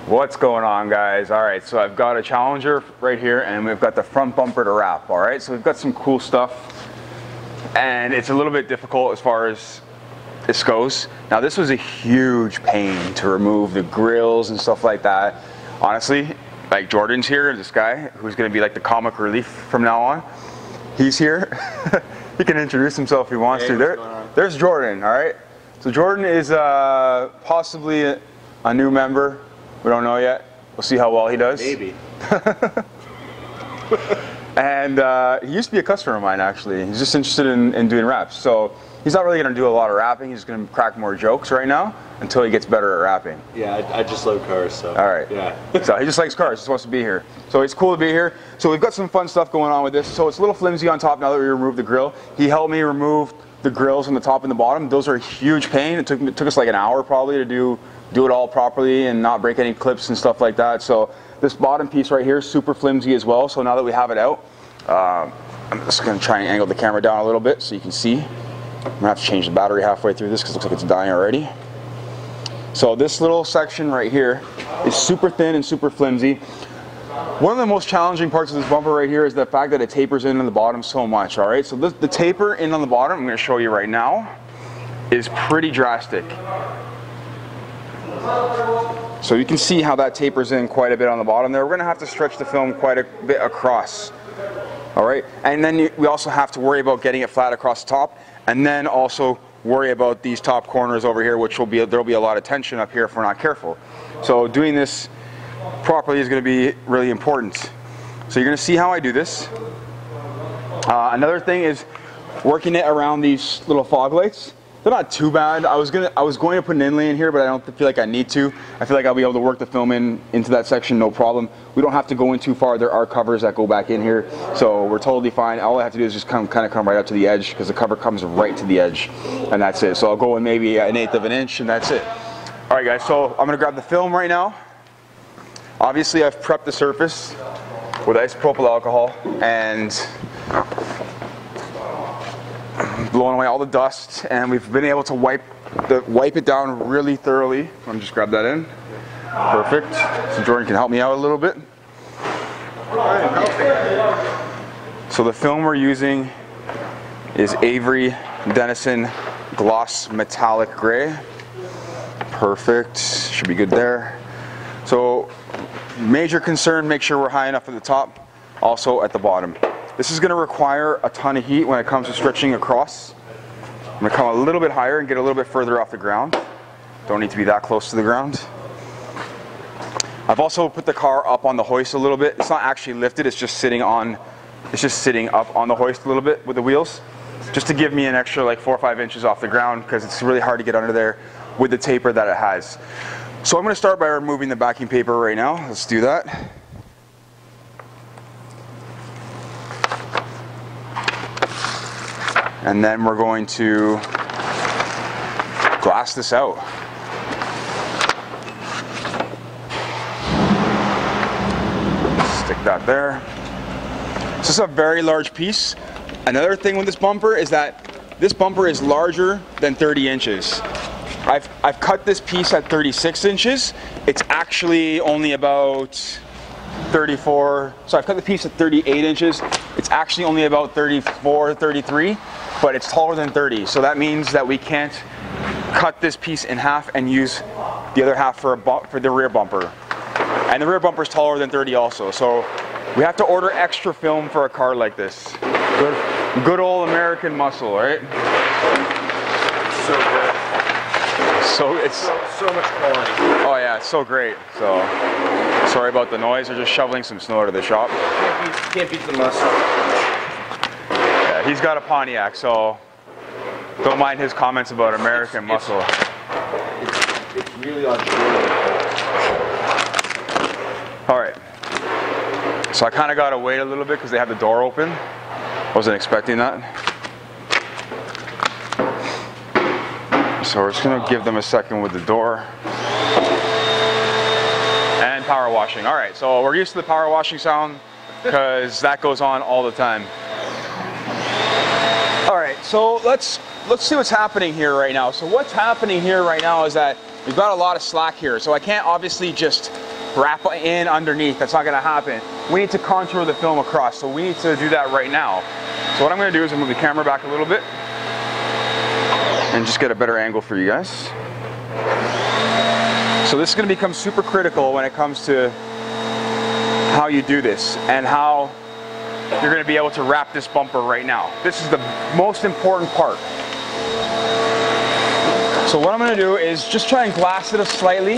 What's going on, guys? All right, so I've got a Challenger right here and we've got the front bumper to wrap. All right, so we've got some cool stuff and it's a little bit difficult as far as this goes. Now this was a huge pain to remove the grills and stuff like that. Honestly, like Jordan's here, this guy who's gonna be like the comic relief from now on. He's here. He can introduce himself if he wants to. There's Jordan, all right? So Jordan is possibly a new member. We don't know yet. We'll see how well he does. Maybe. And he used to be a customer of mine, actually. He's just interested in doing raps. So he's not really going to do a lot of rapping. He's going to crack more jokes right now until he gets better at rapping. Yeah, I just love cars, so. All right. Yeah. So he just likes cars. He just wants to be here. So it's cool to be here. So we've got some fun stuff going on with this. So it's a little flimsy on top now that we removed the grill. He helped me remove the grills on the top and the bottom. Those are a huge pain. It took us like an hour probably to do it all properly and not break any clips and stuff like that. So this bottom piece right here is super flimsy as well. So now that we have it out, I'm just going to try and angle the camera down a little bit so you can see. I'm going to have to change the battery halfway through this because it looks like it's dying already. So this little section right here is super thin and super flimsy. One of the most challenging parts of this bumper right here is the fact that it tapers in on the bottom so much, all right? So the taper in on the bottom, I'm going to show you right now, is pretty drastic. So you can see how that tapers in quite a bit on the bottom there. We're going to have to stretch the film quite a bit across. All right, and then we also have to worry about getting it flat across the top, and then also worry about these top corners over here, which there'll be a lot of tension up here if we're not careful. So doing this properly is going to be really important. So you're going to see how I do this. Another thing is working it around these little fog lights. They're not too bad. I was going to put an inlay in here, but I don't feel like I need to. I feel like I'll be able to work the film into that section, no problem. We don't have to go in too far. There are covers that go back in here, so we're totally fine. All I have to do is just kind of come right up to the edge because the cover comes right to the edge, and that's it. So I'll go in maybe 1/8 of an inch, and that's it. All right, guys. So I'm going to grab the film right now. Obviously, I've prepped the surface with isopropyl alcohol and blowing away all the dust, and we've been able to wipe it down really thoroughly. Let me just grab that in. Perfect. So Jordan can help me out a little bit. So the film we're using is Avery Dennison Gloss Metallic Gray. Perfect. Should be good there. So major concern, make sure we're high enough at the top, also at the bottom. This is going to require a ton of heat when it comes to stretching across. I'm going to come a little bit higher and get a little bit further off the ground. Don't need to be that close to the ground. I've also put the car up on the hoist a little bit. It's not actually lifted, it's just sitting up on the hoist a little bit with the wheels, just to give me an extra like 4 or 5 inches off the ground because it's really hard to get under there with the taper that it has. So I'm going to start by removing the backing paper right now. Let's do that. And then we're going to glass this out. Stick that there. This is a very large piece. Another thing with this bumper is that this bumper is larger than 30 inches. I've cut this piece at 36 inches. It's actually only about 34. So I've cut the piece at 38 inches. It's actually only about 34, 33. But it's taller than 30, so that means that we can't cut this piece in half and use the other half for the rear bumper. And the rear bumper is taller than 30 also, so we have to order extra film for a car like this. Good old American muscle, right? So good. So much quality. Oh yeah, it's so great. So sorry about the noise. They're just shoveling some snow to the shop. Can't beat the muscle. He's got a Pontiac, so don't mind his comments about American muscle. It's really on true. All right. So I kind of got to wait a little bit because they have the door open. Wasn't expecting that. So we're just going to give them a second with the door. And power washing. All right, so we're used to the power washing sound because that goes on all the time. All right, so let's see what's happening here right now. So what's happening here right now is that we've got a lot of slack here. So I can't obviously just wrap in underneath. That's not gonna happen. We need to contour the film across, so we need to do that right now. So what I'm gonna do is I'm move the camera back a little bit and just get a better angle for you guys. So this is gonna become super critical when it comes to how you do this and how you're gonna be able to wrap this bumper right now. This is the most important part. So what I'm gonna do is just try and glass it slightly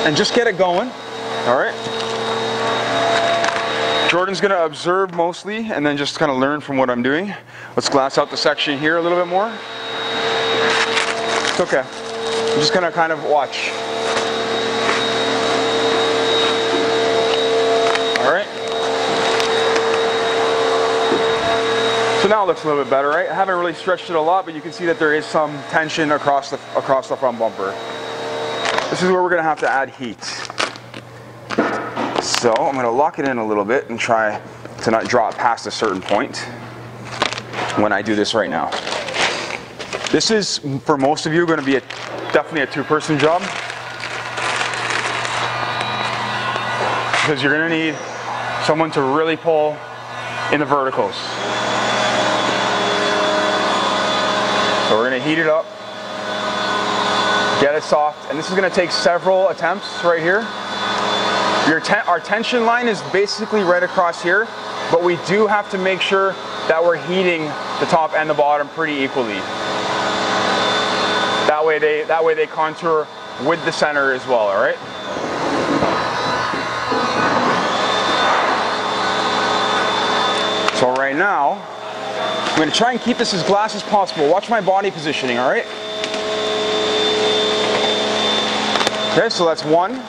and just get it going, all right? Jordan's gonna observe mostly and then just kind of learn from what I'm doing. Let's glass out the section here a little bit more. It's okay. I'm just gonna kind of watch. All right. So now it looks a little bit better, right? I haven't really stretched it a lot, but you can see that there is some tension across the front bumper. This is where we're gonna have to add heat. So I'm gonna lock it in a little bit and try to not draw it past a certain point when I do this right now. This is, for most of you, gonna be definitely a two-person job, because you're gonna need someone to really pull in the verticals. So we're gonna heat it up, get it soft, and this is gonna take several attempts right here. Our tension line is basically right across here, but we do have to make sure that we're heating the top and the bottom pretty equally. That way they contour with the center as well, all right? So right now, I'm gonna try and keep this as glass as possible. Watch my body positioning, all right? Okay, so that's one.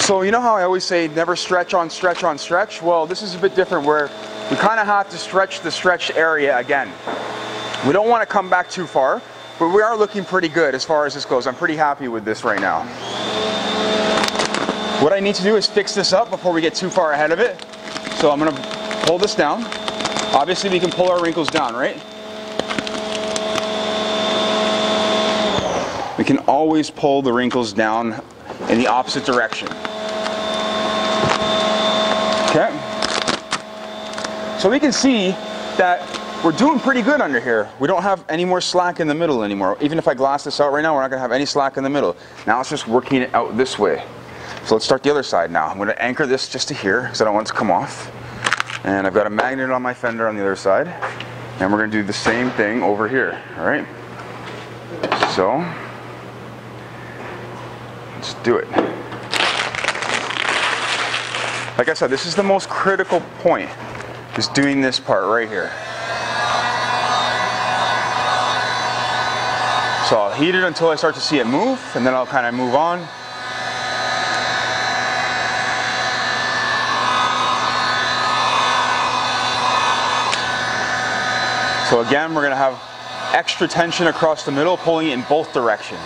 So you know how I always say never stretch on stretch on stretch? Well, this is a bit different where we kind of have to stretch the stretch area again. We don't want to come back too far, but we are looking pretty good as far as this goes. I'm pretty happy with this right now. What I need to do is fix this up before we get too far ahead of it. So I'm going to pull this down. Obviously we can pull our wrinkles down, right? We can always pull the wrinkles down in the opposite direction. Okay. So we can see that we're doing pretty good under here. We don't have any more slack in the middle anymore. Even if I glass this out right now, we're not gonna have any slack in the middle. Now it's just working it out this way. So let's start the other side now. I'm gonna anchor this just to here because I don't want it to come off. And I've got a magnet on my fender on the other side. And we're gonna do the same thing over here, all right? So, let's do it. Like I said, this is the most critical point, is doing this part right here. So I'll heat it until I start to see it move, and then I'll kind of move on. So again, we're gonna have extra tension across the middle, pulling it in both directions.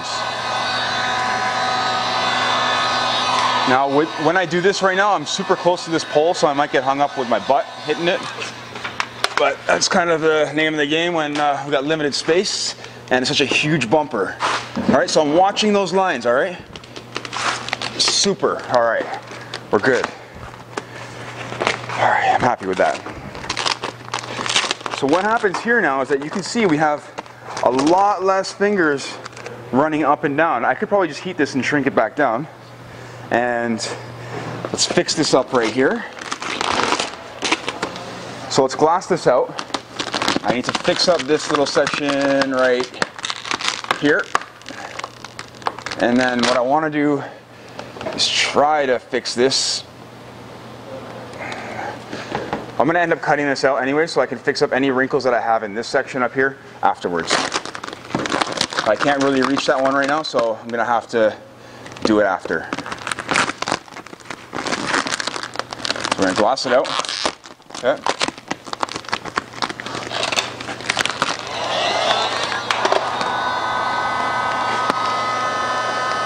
Now, when I do this right now, I'm super close to this pole, so I might get hung up with my butt hitting it. But that's kind of the name of the game when we've got limited space and it's such a huge bumper. All right, so I'm watching those lines, all right? Super, all right, we're good. All right, I'm happy with that. So what happens here now is that you can see we have a lot less fingers running up and down. I could probably just heat this and shrink it back down. And let's fix this up right here. So let's glass this out. I need to fix up this little section right here. And then what I want to do is try to fix this. I'm going to end up cutting this out anyway so I can fix up any wrinkles that I have in this section up here afterwards. I can't really reach that one right now, so I'm going to have to do it after. We're going to gloss it out. Okay.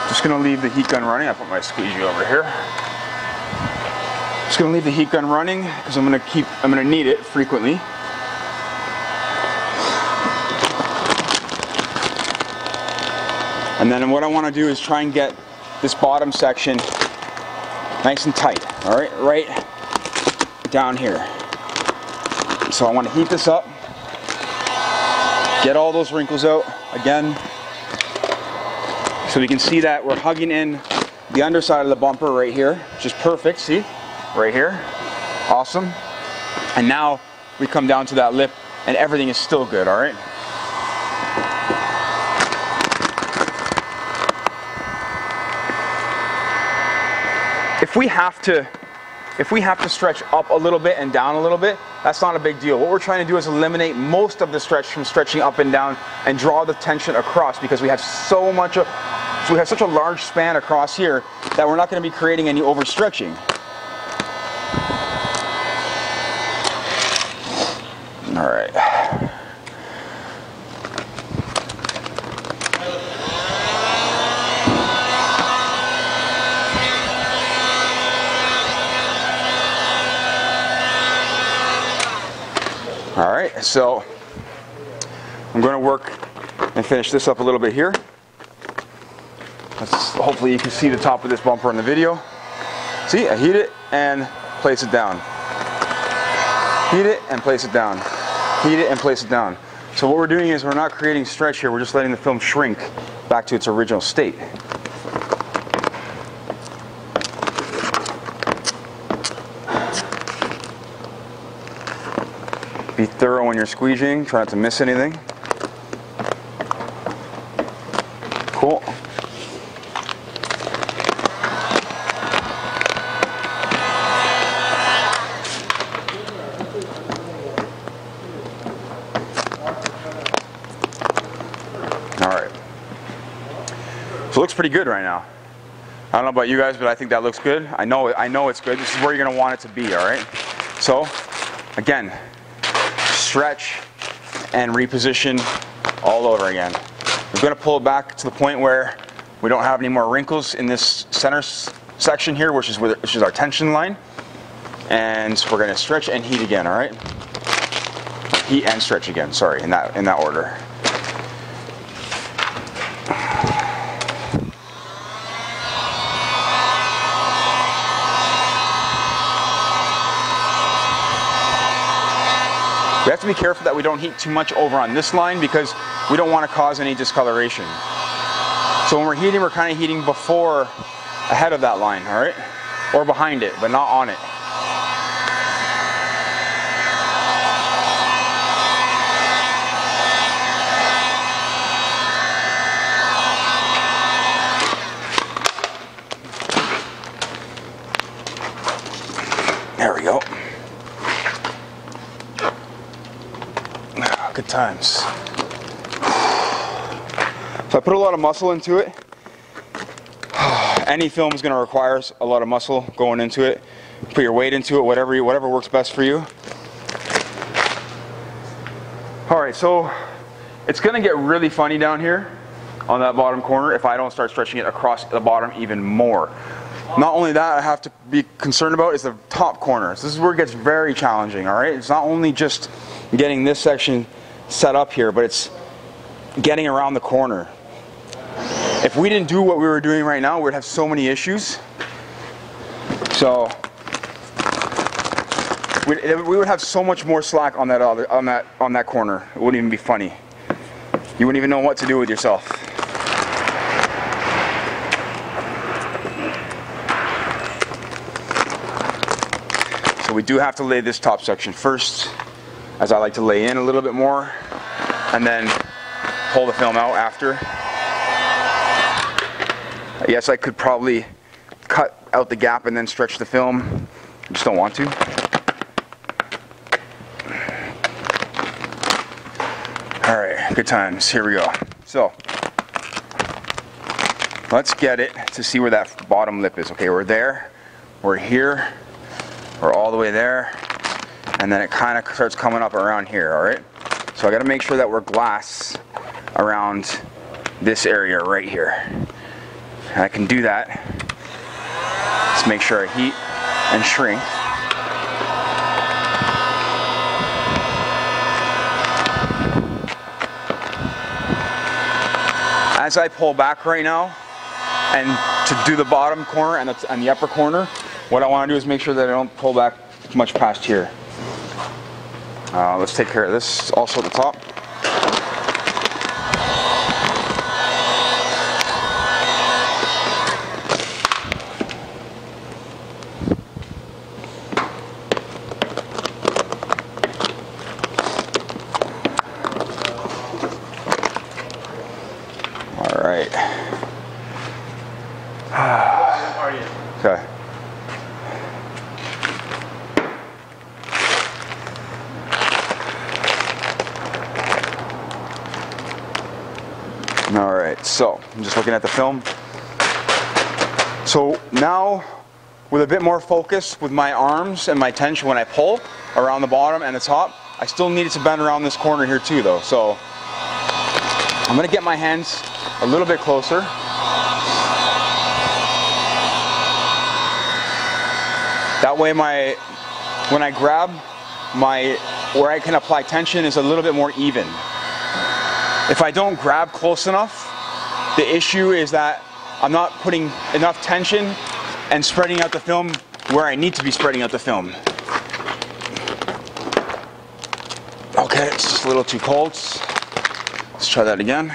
Just going to leave the heat gun running. I put my squeegee over here. Just going to leave the heat gun running because I'm going to need it frequently. And then what I want to do is try and get this bottom section nice and tight, all right, right down here. So I want to heat this up, get all those wrinkles out again, so we can see that we're hugging in the underside of the bumper right here, which is perfect, see, right here, awesome. And now we come down to that lip and everything is still good, all right? If we have to stretch up a little bit and down a little bit, that's not a big deal. What we're trying to do is eliminate most of the stretch from stretching up and down and draw the tension across, because we have such a large span across here that we're not going to be creating any overstretching. All right. All right, so I'm going to work and finish this up a little bit here. Hopefully you can see the top of this bumper in the video. See, I heat it and place it down. Heat it and place it down. Heat it and place it down. So what we're doing is we're not creating stretch here, we're just letting the film shrink back to its original state. Be thorough when you're squeegeeing, try not to miss anything. Cool. All right. So it looks pretty good right now. I don't know about you guys, but I think that looks good. I know it's good. This is where you're going to want it to be, all right? So, again, stretch and reposition all over again. We're going to pull it back to the point where we don't have any more wrinkles in this center section here, which is our tension line. And we're going to stretch and heat again, all right? Heat and stretch again, sorry, in that order. We have to be careful that we don't heat too much over on this line because we don't want to cause any discoloration. So when we're heating, we're kind of heating before, ahead of that line, all right? Or behind it, but not on it. There we go. Good times. So I put a lot of muscle into it. Any film is going to require a lot of muscle going into it. Put your weight into it, whatever works best for you. Alright, so it's going to get really funny down here on that bottom corner if I don't start stretching it across the bottom even more. Not only that, I have to be concerned about is the top corner. So this is where it gets very challenging, alright? It's not only just getting this section set up here, but it's getting around the corner. If we didn't do what we were doing right now, we'd have so many issues. So we would have so much more slack on that corner. It wouldn't even be funny. You wouldn't even know what to do with yourself. So we do have to lay this top section first, as I like to lay in a little bit more, and then pull the film out after. Yes, I could probably cut out the gap and then stretch the film. I just don't want to. Alright, good times. Here we go. So, let's get it to see where that bottom lip is. Okay, we're there, we're here, we're all the way there, and then it kind of starts coming up around here, alright? So I got to make sure that we're glass around this area right here. And I can do that. Let's make sure I heat and shrink. as I pull back right now, and to do the bottom corner and the upper corner, what I want to do is make sure that I don't pull back much past here. Let's take care of this also at the top. Okay. All right, so I'm just looking at the film. So now, with a bit more focus with my arms and my tension when I pull around the bottom and the top, I still needed to bend around this corner here too though. So I'm gonna get my hands a little bit closer. That way when I grab, where I can apply tension is a little bit more even. If I don't grab close enough, the issue is that I'm not putting enough tension and spreading out the film where I need to be spreading out the film. Okay, it's just a little too cold. Let's try that again.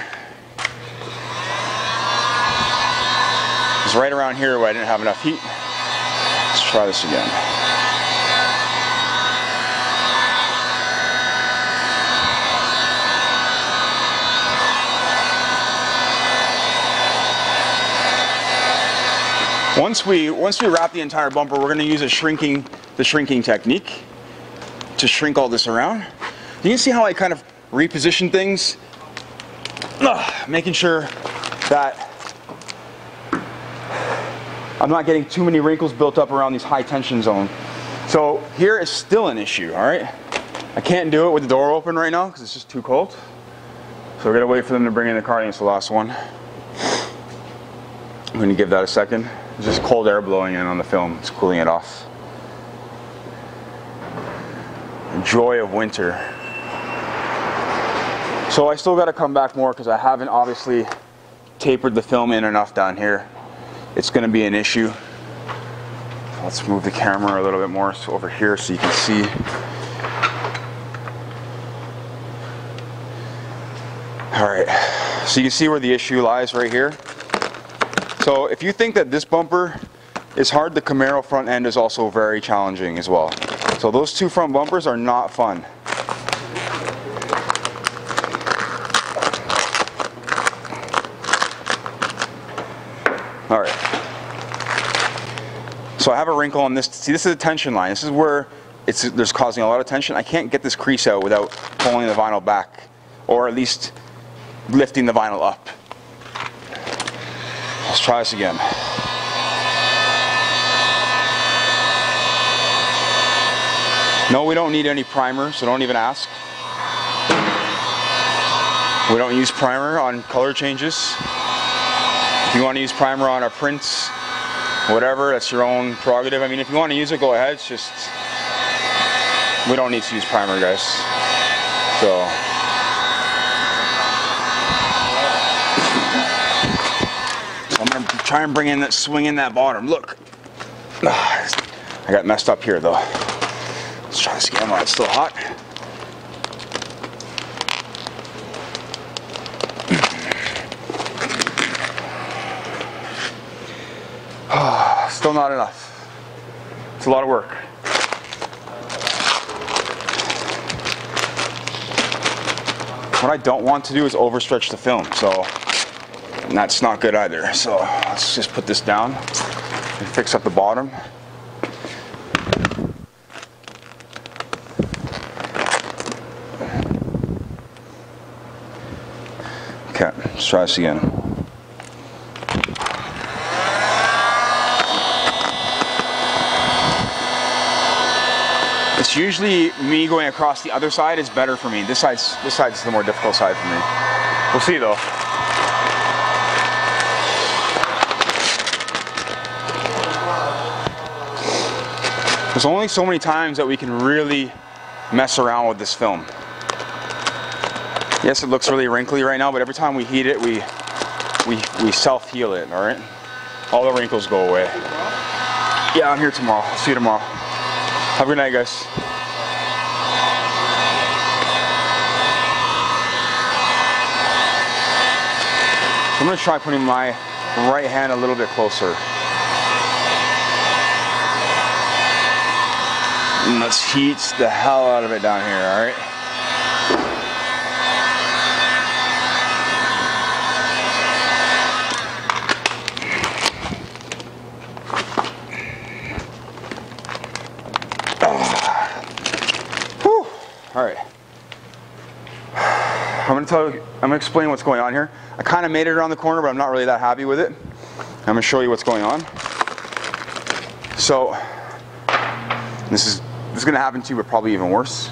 It's right around here where I didn't have enough heat. Let's try this again. Once we wrap the entire bumper, we're going to use the shrinking technique to shrink all this around. You can see how I kind of reposition things, making sure that I'm not getting too many wrinkles built up around these high tension zones. So here is still an issue, all right? I can't do it with the door open right now because it's just too cold. So we're gonna wait for them to bring in the car. It's the last one. I'm gonna give that a second. There's just cold air blowing in on the film. It's cooling it off. The joy of winter. So I still gotta come back more because I haven't obviously tapered the film in enough down here. It's going to be an issue. Let's move the camera a little bit more over here so you can see. All right, so you can see where the issue lies right here. So if you think that this bumper is hard, the Camaro front end is also very challenging as well. So those two front bumpers are not fun. All right. So I have a wrinkle on this. See, this is a tension line. This is where there's causing a lot of tension. I can't get this crease out without pulling the vinyl back, or at least lifting the vinyl up. Let's try this again. No, we don't need any primer, so don't even ask. We don't use primer on color changes. If you want to use primer on our prints, whatever, that's your own prerogative. I mean, if you want to use it, go ahead. It's just, we don't need to use primer, guys. So, I'm going to try and swing in that bottom. Look. I got messed up here, though. Let's try this again while it's still hot. Still not enough. It's a lot of work. What I don't want to do is overstretch the film, so that's not good either. So let's just put this down and fix up the bottom. Okay, let's try this again. It's usually me going across the other side is better for me. This side's the more difficult side for me. We'll see though. There's only so many times that we can really mess around with this film. Yes, it looks really wrinkly right now, but every time we heat it, we we self-heal it, all right? All the wrinkles go away. Yeah, I'm here tomorrow. I'll see you tomorrow. Have a good night, guys. I'm going to try putting my right hand a little bit closer. And let's heat the hell out of it down here, all right? All right. I'm gonna explain what's going on here. I kind of made it around the corner, but I'm not really that happy with it. I'm gonna show you what's going on. So this is gonna happen to you, but probably even worse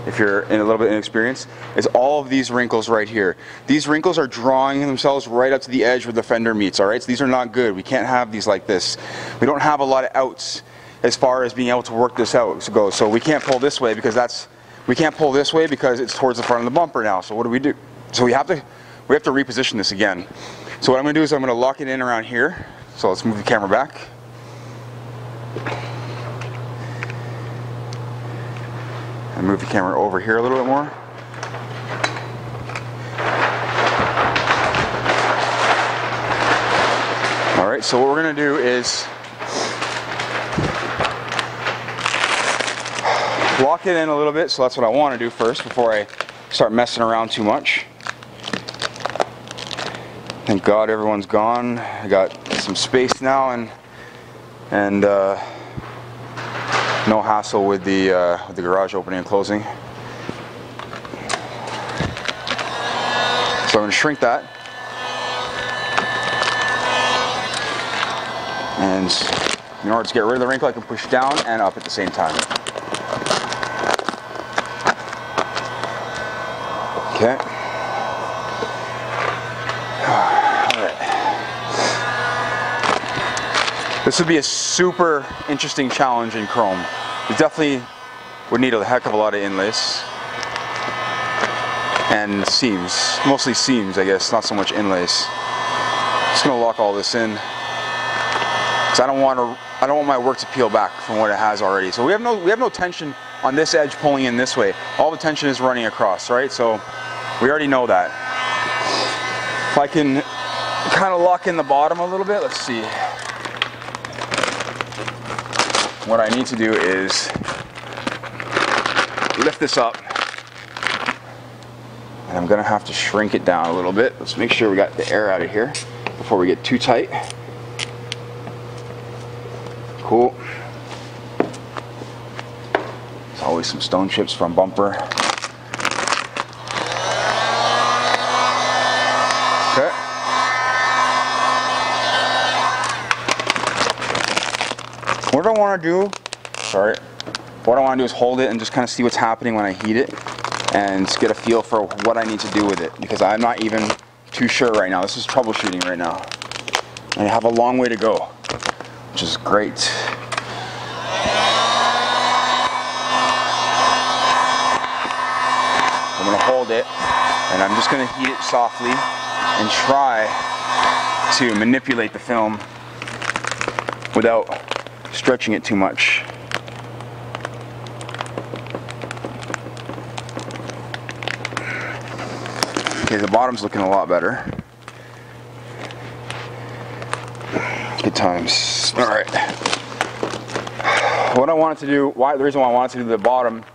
if you're a little bit inexperienced. Is all of these wrinkles right here. These wrinkles are drawing themselves right up to the edge where the fender meets. All right, so these are not good. We can't have these like this. We don't have a lot of outs as far as being able to work this out goes. So we can't pull this way because we can't pull this way because it's towards the front of the bumper now. So what do? So we have to reposition this again. So what I'm going to do is I'm going to lock it in around here. So let's move the camera back. And move the camera over here a little bit more. All right, so what we're going to do is lock it in a little bit, so that's what I want to do first before I start messing around too much. Thank God everyone's gone. I got some space now and no hassle with the garage opening and closing. So I'm going to shrink that. And in order to get rid of the wrinkle, I can push down and up at the same time. Okay. Alright. This would be a super interesting challenge in chrome. We definitely would need a heck of a lot of inlays. And seams. Mostly seams, I guess, not so much inlays. Just gonna lock all this in. Because I don't want my work to peel back from what it has already. So we have no tension on this edge pulling in this way. All the tension is running across, right? So we already know that. If I can kind of lock in the bottom a little bit, let's see. What I need to do is lift this up. And I'm gonna have to shrink it down a little bit. Let's make sure we got the air out of here before we get too tight. Cool. There's always some stone chips from bumper. Okay. What I want to do, what I want to do is hold it and just kind of see what's happening when I heat it and just get a feel for what I need to do with it, because I'm not even too sure right now. This is troubleshooting right now. And I have a long way to go, which is great. I'm going to hold it, and I'm just going to heat it softly and try to manipulate the film without stretching it too much. Okay, the bottom's looking a lot better. Good times. All right. What I wanted to do, the reason why I wanted to do the bottom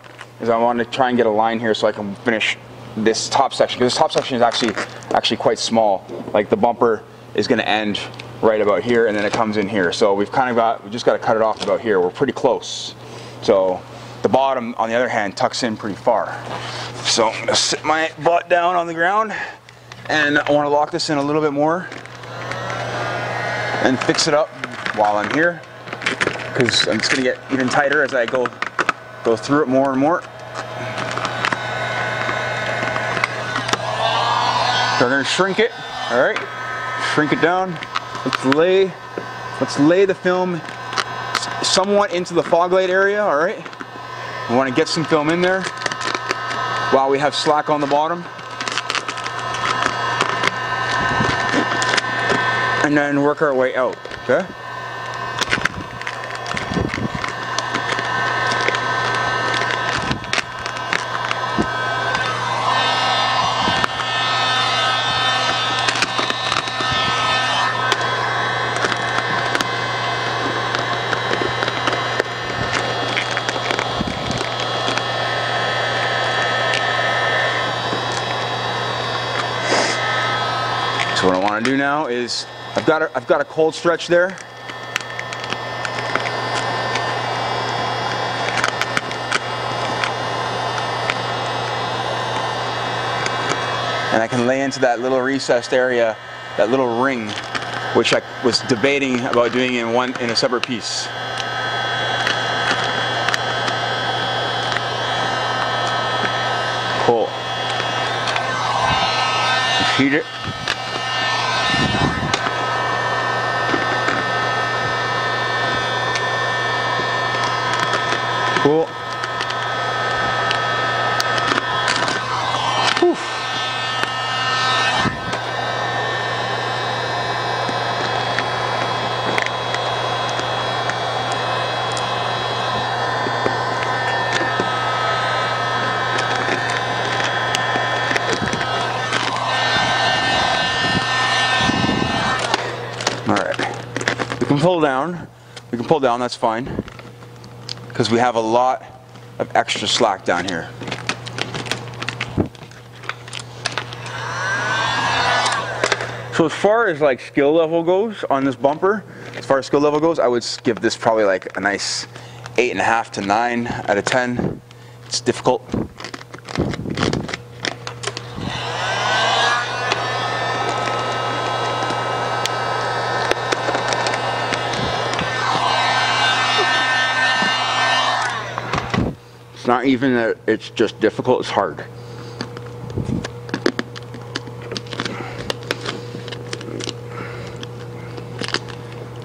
is I wanted to try and get a line here so I can finish this top section, because this top section is actually quite small. Like the bumper is going to end right about here, and then it comes in here. So we just got to cut it off about here. We're pretty close. So the bottom, on the other hand, tucks in pretty far. So I'm going to sit my butt down on the ground, and I want to lock this in a little bit more and fix it up while I'm here, because I'm just going to get even tighter as I go through it more and more. So we're going to shrink it. All right, shrink it down. Let's lay the film somewhat into the Foglight area. All right, we want to get some film in there while we have slack on the bottom. and then work our way out, okay? So what I want to do now is I've got a cold stretch there. And I can lay into that little recessed area, that little ring, which I was debating about doing in a separate piece. Cool. Heat it. Cool. Whew. All right. We can pull down. We can pull down, that's fine. Because we have a lot of extra slack down here. So as far as like skill level goes on this bumper, I would give this probably like a nice 8.5 to 9 out of 10. It's difficult. It's not even that it's just difficult, it's hard.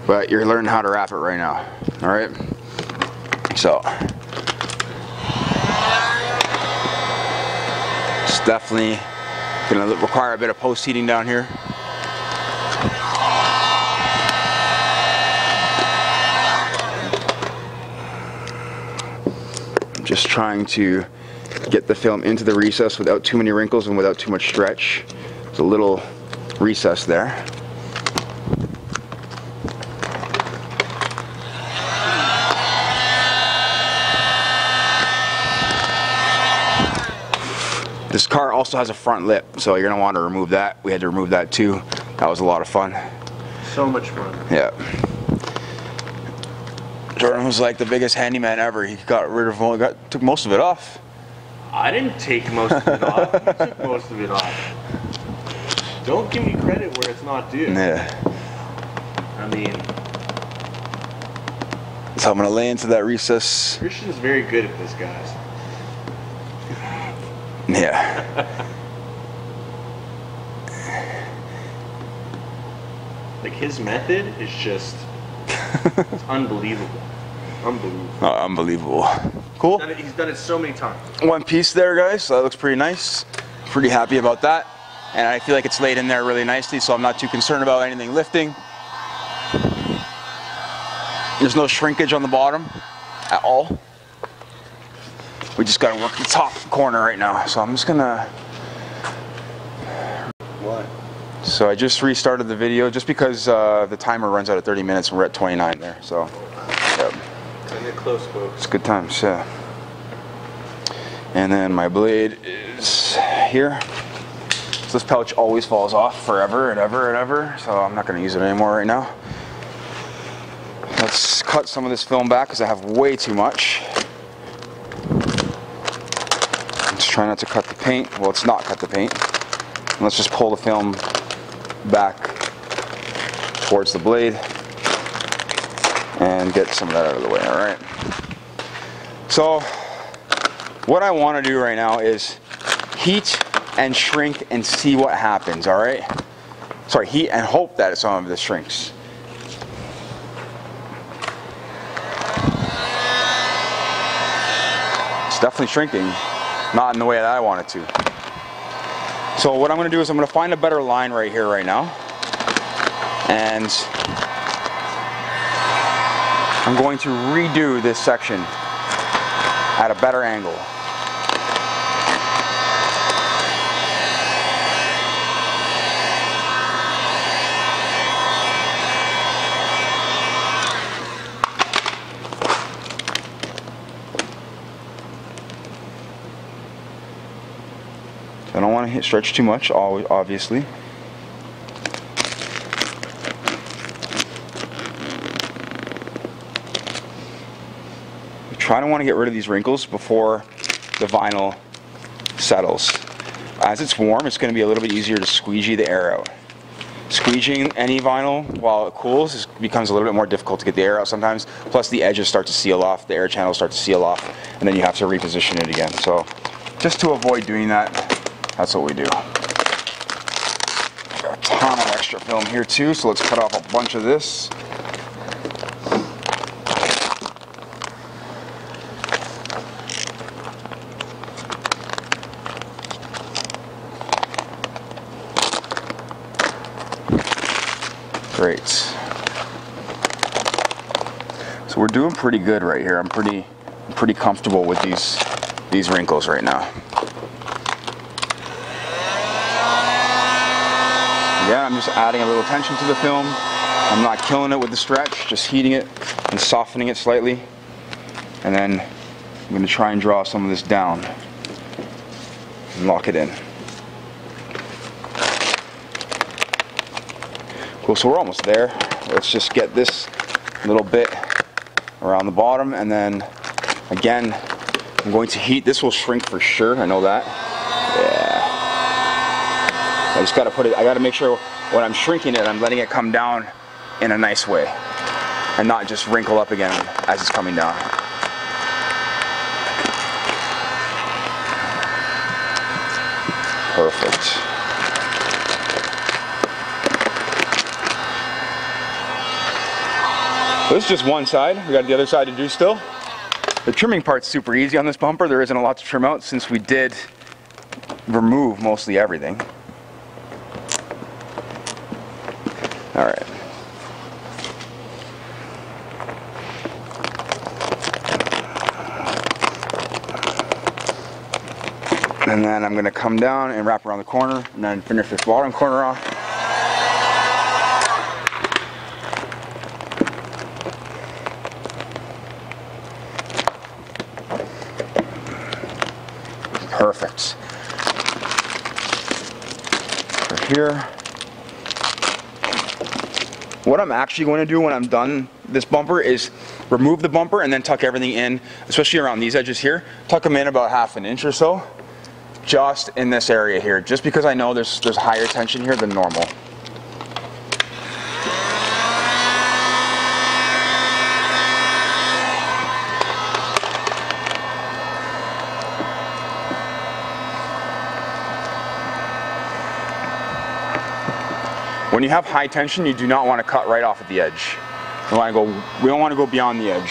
But you're learning how to wrap it right now, all right? So, it's definitely gonna require a bit of post heating down here. Just trying to get the film into the recess without too many wrinkles and without too much stretch. There's a little recess there. This car also has a front lip, so you're gonna want to remove that. We had to remove that too. That was a lot of fun. So much fun. Yeah. Jordan was like the biggest handyman ever. He got rid of took most of it off. I didn't take most of it off. You took most of it off. Don't give me credit where it's not due. Yeah. I mean, so I'm gonna lay into that recess. Christian's very good at this, guys. Yeah. Like his method is just it's unbelievable. Unbelievable. Unbelievable. Cool. He's done it so many times. One piece there, guys. So that looks pretty nice. Pretty happy about that. And I feel like it's laid in there really nicely, so I'm not too concerned about anything lifting. There's no shrinkage on the bottom at all. We just gotta work the top corner right now. So I'm just gonna... What? So I just restarted the video just because the timer runs out at 30 minutes and we're at 29 there. So, yeah. Get close, folks. It's good times, yeah. And then my blade is here. So this pouch always falls off forever and ever and ever. So I'm not gonna use it anymore right now. Let's cut some of this film back because I have way too much. Let's try not to cut the paint. Well, let's not cut the paint. Let's just pull the film back towards the blade and get some of that out of the way, all right? So what I want to do right now is heat and shrink and see what happens, all right? Sorry, heat and hope that some of this shrinks. It's definitely shrinking, not in the way that I want it to. So what I'm going to do is I'm going to find a better line right here right now. And I'm going to redo this section at a better angle. I don't want to stretch too much, obviously. We try to want to get rid of these wrinkles before the vinyl settles. As it's warm, it's going to be a little bit easier to squeegee the air out. Squeegeeing any vinyl while it cools becomes a little bit more difficult to get the air out sometimes. Plus the edges start to seal off, the air channels start to seal off, and then you have to reposition it again. So just to avoid doing that, that's what we do. Got a ton of extra film here too, so let's cut off a bunch of this. Great. So we're doing pretty good right here. I'm pretty comfortable with these wrinkles right now. Again, I'm just adding a little tension to the film. I'm not killing it with the stretch, just heating it and softening it slightly. And then I'm going to try and draw some of this down and lock it in. Cool, so we're almost there. Let's just get this little bit around the bottom, and then again, I'm going to heat. This will shrink for sure, I know that. Yeah. I just got to put it, I got to make sure when I'm shrinking it, I'm letting it come down in a nice way and not just wrinkle up again as it's coming down. Perfect. So this is just one side. We got the other side to do still. The trimming part's super easy on this bumper. There isn't a lot to trim out since we did remove mostly everything. All right. And then I'm going to come down and wrap around the corner and then finish this bottom corner off. Perfect. For here. What I'm actually going to do when I'm done this bumper is remove the bumper and then tuck everything in, especially around these edges here. Tuck them in about 1/2 inch or so, just in this area here, just because I know there's higher tension here than normal. When you have high tension, you do not want to cut right off at the edge. We don't want to go beyond the edge.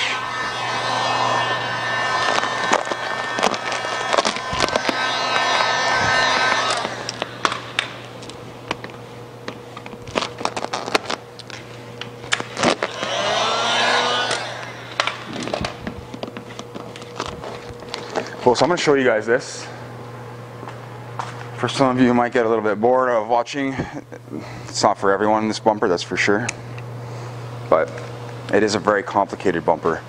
Cool, so I'm going to show you guys this. For some of you who might get a little bit bored of watching, it's not for everyone, this bumper, that's for sure. But it is a very complicated bumper.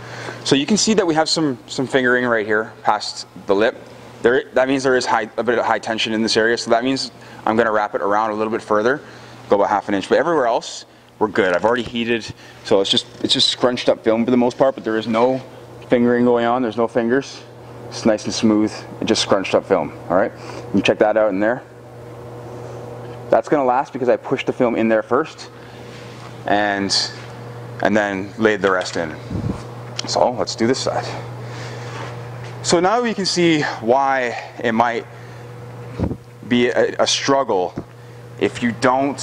So you can see that we have some fingering right here past the lip. That means there is a bit of high tension in this area, so that means I'm going to wrap it around a little bit further, go about 1/2 inch. But everywhere else, we're good. I've already heated, so it's just scrunched up film for the most part, but there is no fingering going on, there's no fingers. It's nice and smooth, and just scrunched up film, all right? You can check that out in there. That's gonna last because I pushed the film in there first and then laid the rest in. So let's do this side. So now we can see why it might be a struggle if you don't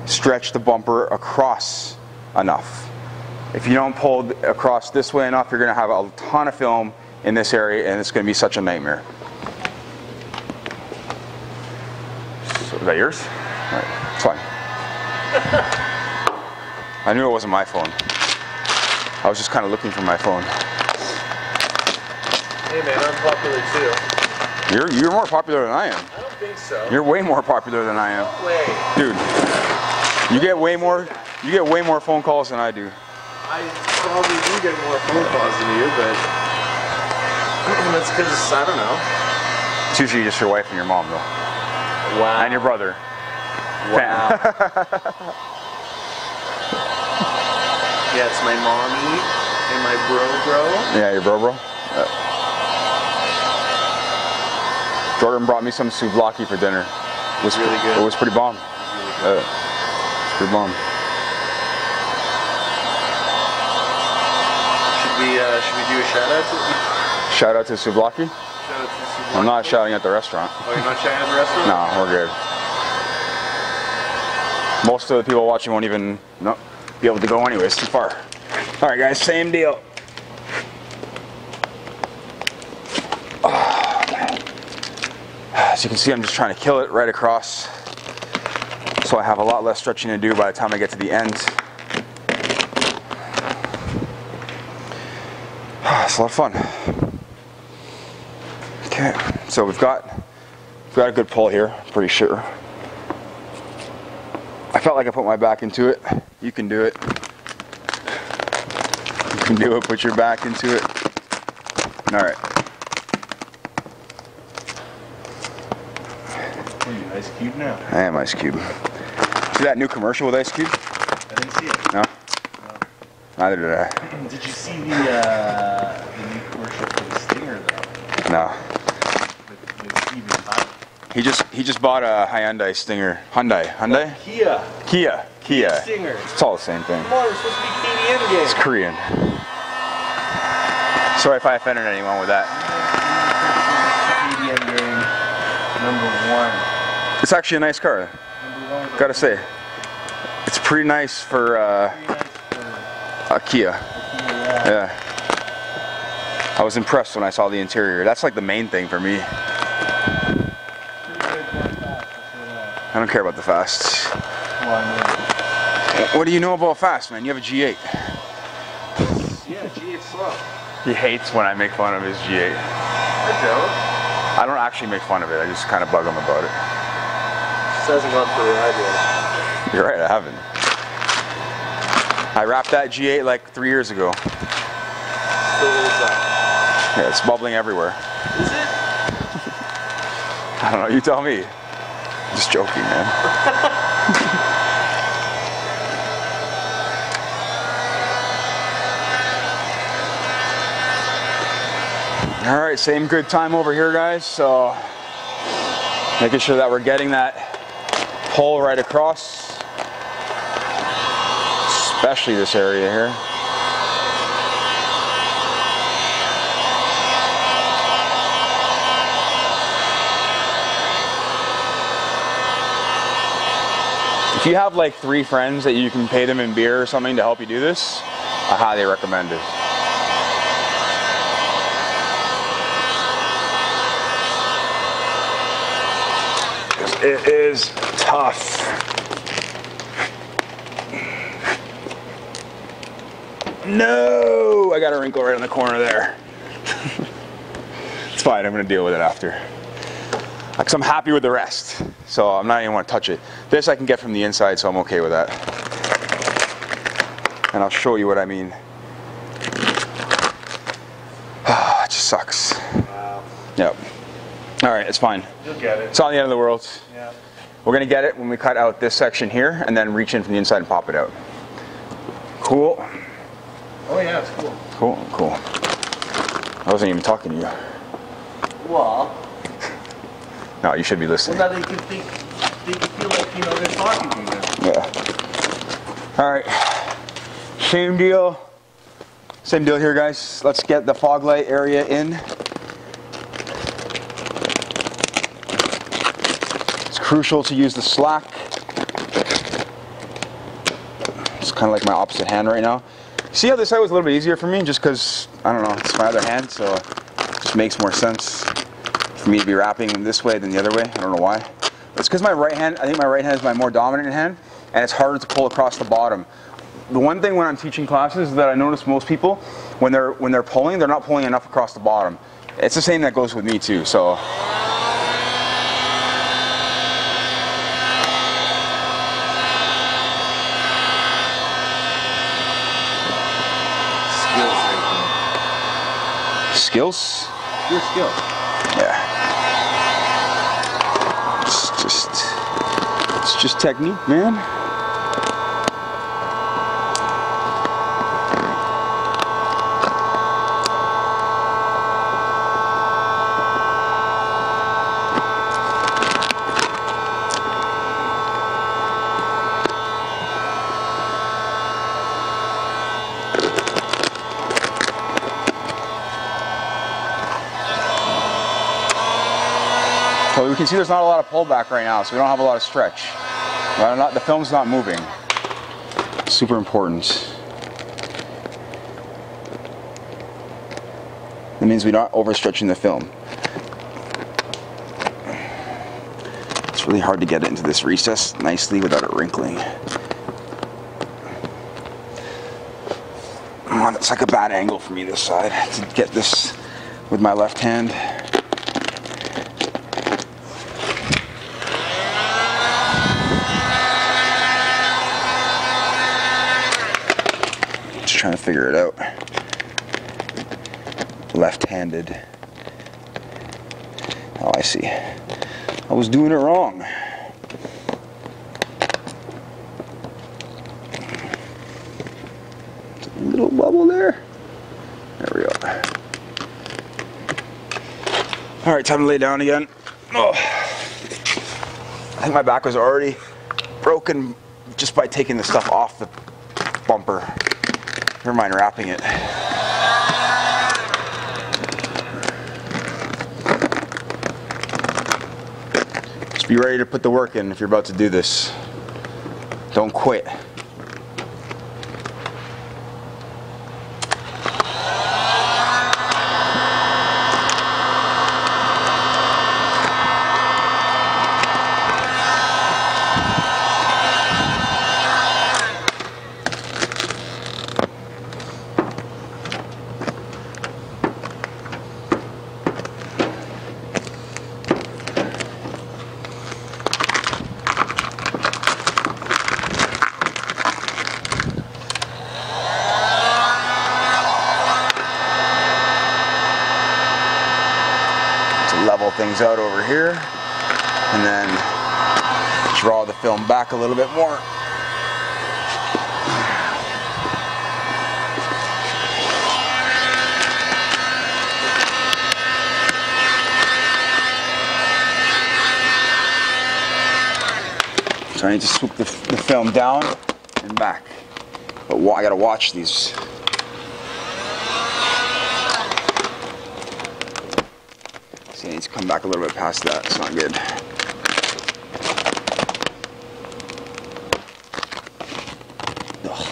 stretch the bumper across enough. If you don't pull across this way enough, you're gonna have a ton of film in this area, and it's going to be such a nightmare. So, is that yours? All right, it's fine. I knew it wasn't my phone. I was just kind of looking for my phone. Hey man, I'm popular too. You're more popular than I am. I don't think so. You're way more popular than I am. No way. Dude, you get way more phone calls than I do. I probably do get more phone calls than you, but that's because, I don't know. It's usually just your wife and your mom though. Wow. And your brother. Wow. Yeah, it's my mommy and my bro. Yeah, your bro. Jordan brought me some souvlaki for dinner. It was really good. It was pretty bomb. Really good. It's pretty bomb. Should we do a shout out to? Shout out to souvlaki. Shout out to Sublime. I'm not shouting at the restaurant. Oh, you're not shouting at the restaurant? No, we're good. Most of the people watching won't even be able to go anyway. It's too far. All right, guys, same deal. As you can see, I'm just trying to kill it right across, so I have a lot less stretching to do by the time I get to the end. It's a lot of fun. Okay, so we've got a good pull here, I'm pretty sure. I felt like I put my back into it. You can do it. You can do it, put your back into it. All right. Are you Ice Cube now? I am Ice Cube. See that new commercial with Ice Cube? I didn't see it. No? No. Neither did I. Did you see the new commercial for the Stinger though? No. With Stevie High. He just bought a Hyundai Stinger. Hyundai? Kia. Stinger. It's all the same thing. Come on, it's supposed to be KDM game. It's Korean. Sorry if I offended anyone with that. KDM game #1. It's actually a nice car. #1. Gotta say. It's pretty nice for a Kia. Yeah. I was impressed when I saw the interior. That's like the main thing for me. I don't care about the fast. What do you know about fast, man? You have a G8. Yeah, G8 slow. He hates when I make fun of his G8. I don't. I don't actually make fun of it. I just kind of bug him about it. Just hasn't gone for the ride yet. You're right, I haven't. I wrapped that G8 like 3 years ago. So old's that? Yeah, it's bubbling everywhere. Is it? I don't know, you tell me. Just joking, man. All right, same good time over here, guys. So making sure that we're getting that pull right across, especially this area here. If you have like 3 friends that you can pay them in beer or something to help you do this, I highly recommend it. It is tough. No! I got a wrinkle right in the corner there. It's fine, I'm gonna deal with it after. Because I'm happy with the rest, so I'm not even want to touch it. This I can get from the inside, so I'm okay with that. And I'll show you what I mean. It just sucks. Wow. Yep. All right, it's fine. You'll get it. It's not the end of the world. Yeah. We're gonna get it when we cut out this section here, and then reach in from the inside and pop it out. Cool. Oh yeah, it's cool. Cool. I wasn't even talking to you. Well. No, you should be listening. Well, now they can feel like, you know, they're talking to you. Yeah. All right. Same deal here, guys. Let's get the Foglight area in. It's crucial to use the slack. It's kind of like my opposite hand right now. See how this side was a little bit easier for me, just because, I don't know, it's my other hand, so it just makes more sense for me to be wrapping this way than the other way. I don't know why. It's because my right hand, I think my right hand is my more dominant hand, and it's harder to pull across the bottom. the one thing when I'm teaching classes that I notice most people, when they're pulling, they're not pulling enough across the bottom. It's the same that goes with me too. So. Skills? Your skills. Yeah. It's just technique, man. So we can see there's not a lot of pullback right now, so we don't have a lot of stretch. The film's not moving. Super important. That means we're not overstretching the film. It's really hard to get it into this recess nicely without it wrinkling. Oh, it's like a bad angle for me this side to get this with my left hand. Trying to figure it out. Left-handed. Oh, I see. I was doing it wrong. A little bubble there. There we go. All right, time to lay down again. Oh. I think my back was already broken just by taking the stuff off the bumper. Never mind wrapping it. Just be ready to put the work in if you're about to do this. Don't quit. Level things out over here and then draw the film back a little bit more. So I need to swoop the film down and back, but I gotta watch these. See, I need to come back a little bit past that. It's not good. Ugh.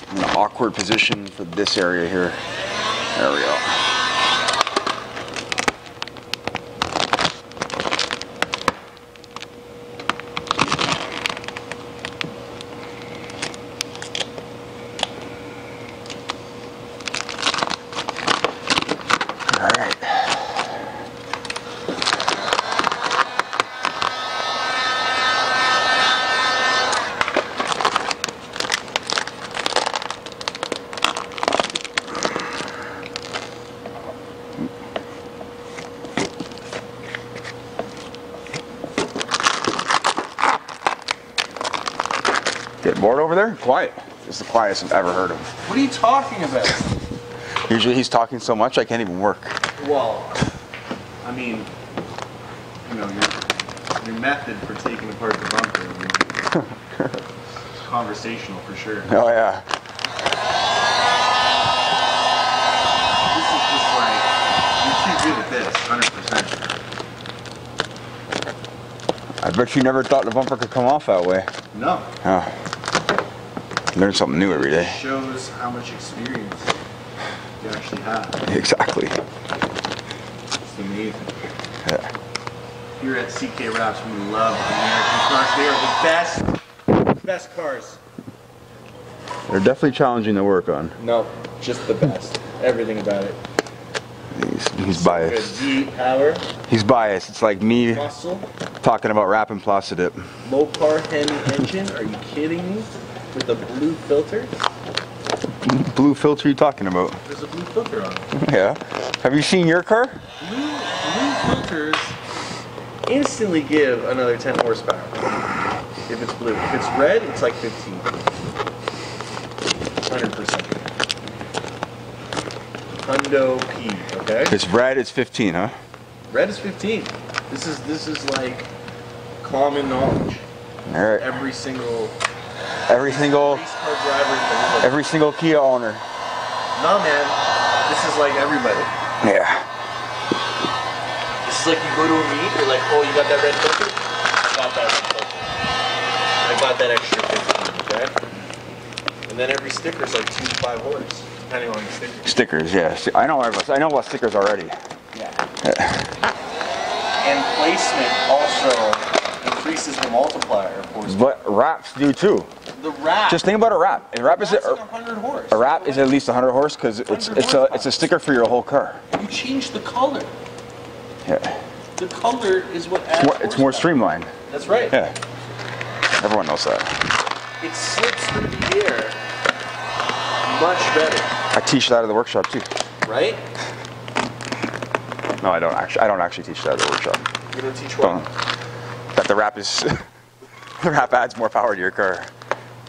I'm in an awkward position for this area here. There we go. Get bored over there? Quiet. It's the quietest I've ever heard of. What are you talking about? Usually he's talking so much I can't even work. Well, I mean, you know, your method for taking apart the bumper, I mean, conversational for sure. Oh yeah. This is just like, you're too good at this, 100%. I bet you never thought the bumper could come off that way. No. Oh. Learn something new every day. It shows how much experience you actually have. Exactly. It's amazing. Yeah. Here at CK Wraps, we love American cars. They are the best cars They're definitely challenging to work on. No, just the best. Everything about it. He's biased. Good power. He's biased. It's like me Muscle. talking about wrapping Placidip. Low power Hemi engine. Are you kidding me? With the blue filter. Blue filter you talking about? There's a blue filter on it. Yeah. Have you seen your car? Blue filters instantly give another 10 horsepower. If it's blue. If it's red, it's like 15. 100%. Hundo P, okay? If it's red, it's 15, huh? Red is 15. This is like common knowledge. All right. Every single Every single race car driver in the world. every single Kia owner. No, man. This is like everybody. Yeah. This is like you go to a meet, you're like, oh, you got that red filter? I got that red filter. I got that extra 15, okay? And then every sticker is like 2 to 5 horse, depending on the sticker. Stickers, yeah. I know about stickers already. Yeah. And placement also increases the multiplier, of course. But wraps do too. The wrap. Just think about a wrap. A wrap is like 100 horse. a wrap is at least 100 horse because it's a sticker for your whole car. You change the color. Yeah. The color is what adds It's more streamlined. That's right. Yeah. Everyone knows that. It slips through the air much better. I teach that at the workshop too. Right? No, I don't actually teach that at the workshop. You don't teach what? That the wrap is the wrap adds more power to your car.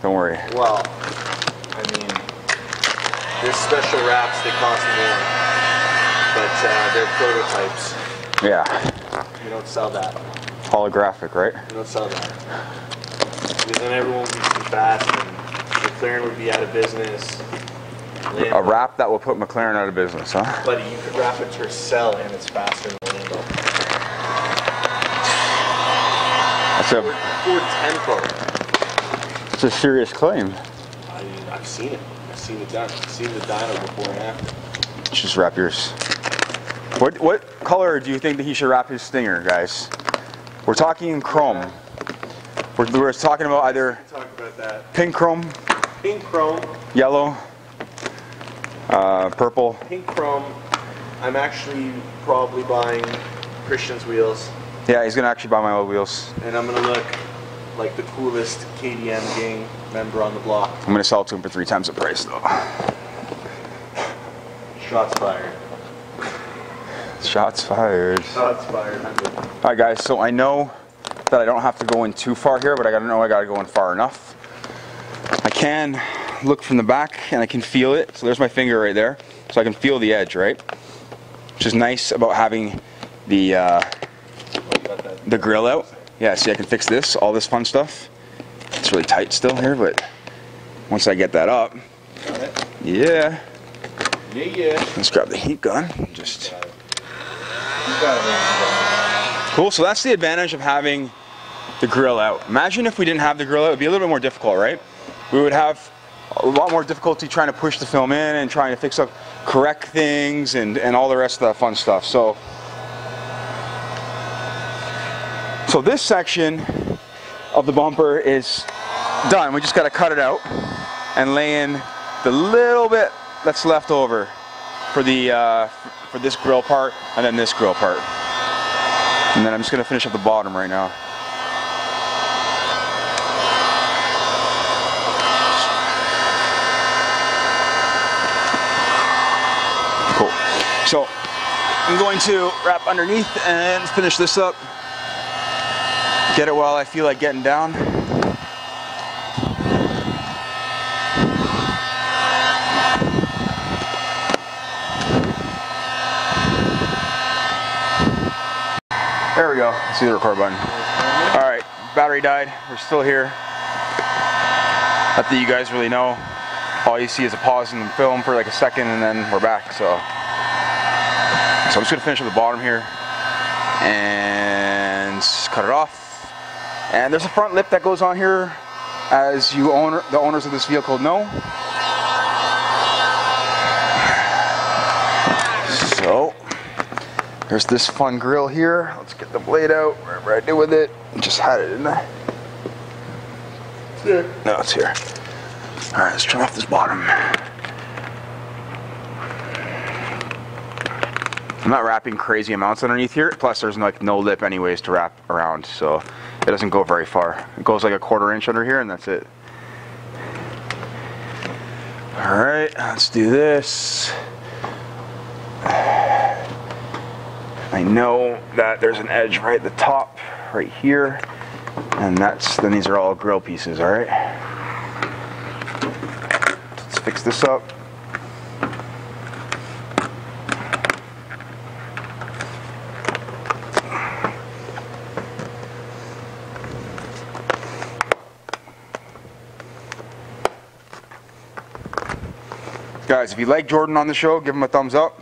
Don't worry. Well, I mean, there's special wraps, they cost more, but they're prototypes. Yeah. You don't sell that. Holographic, right? You don't sell that. Because then everyone would be too fast and McLaren would be out of business. A wrap that will put McLaren out of business, huh? Buddy, you could wrap a Tercel and it's faster than Lambo. That's a Ford Tempo. It's a serious claim. I've seen it. I've seen it done. I've seen the dyno before and after. Just wrap yours. What color do you think that he should wrap his Stinger, guys? We're talking chrome. We're talking about either Talk about that. pink chrome, Pink chrome. yellow, purple. Pink chrome. I'm actually probably buying Christian's wheels, Yeah, he's gonna actually buy my old wheels. and I'm gonna look like the coolest KDM gang member on the block. I'm gonna sell it to him for 3 times the price though. Shots fired. Shots fired. Shots fired. Alright guys, so I know that I don't have to go in too far here, but I gotta go in far enough. I can look from the back and I can feel it. So there's my finger right there. So I can feel the edge, right? Which is nice about having the grill out. Yeah, see I can fix this, all this fun stuff. It's really tight still here, but once I get that up, Got it? yeah. Yeah. Let's grab the heat gun. Just You got it. cool. So that's the advantage of having the grill out. Imagine if we didn't have the grill out, it would be a little bit more difficult, right? We would have a lot more difficulty trying to push the film in and trying to fix up, correct things and all the rest of that fun stuff. So this section of the bumper is done. We just got to cut it out and lay in the little bit that's left over for the for this grill part and then this grill part. And then I'm just going to finish up the bottom right now. Cool. So I'm going to wrap underneath and finish this up. Get it while I feel like getting down. There we go. See the record button. All right, battery died. We're still here. Not that you guys really know. All you see is a pause in the film for like a second, and then we're back. So I'm just gonna finish at the bottom here and cut it off. And there's a front lip that goes on here, as the owners of this vehicle know. So there's this fun grill here. Let's get the blade out. Whatever I did with it, just had it in there. It's here. No, it's here. Alright, let's trim off this bottom. I'm not wrapping crazy amounts underneath here, plus there's like no lip anyways to wrap around, so it doesn't go very far. It goes like a 1/4 inch under here and that's it. Alright, let's do this. I know that there's an edge right at the top, right here, and then these are all grill pieces, alright? Let's fix this up. Guys, if you like Jordan on the show, give him a thumbs up.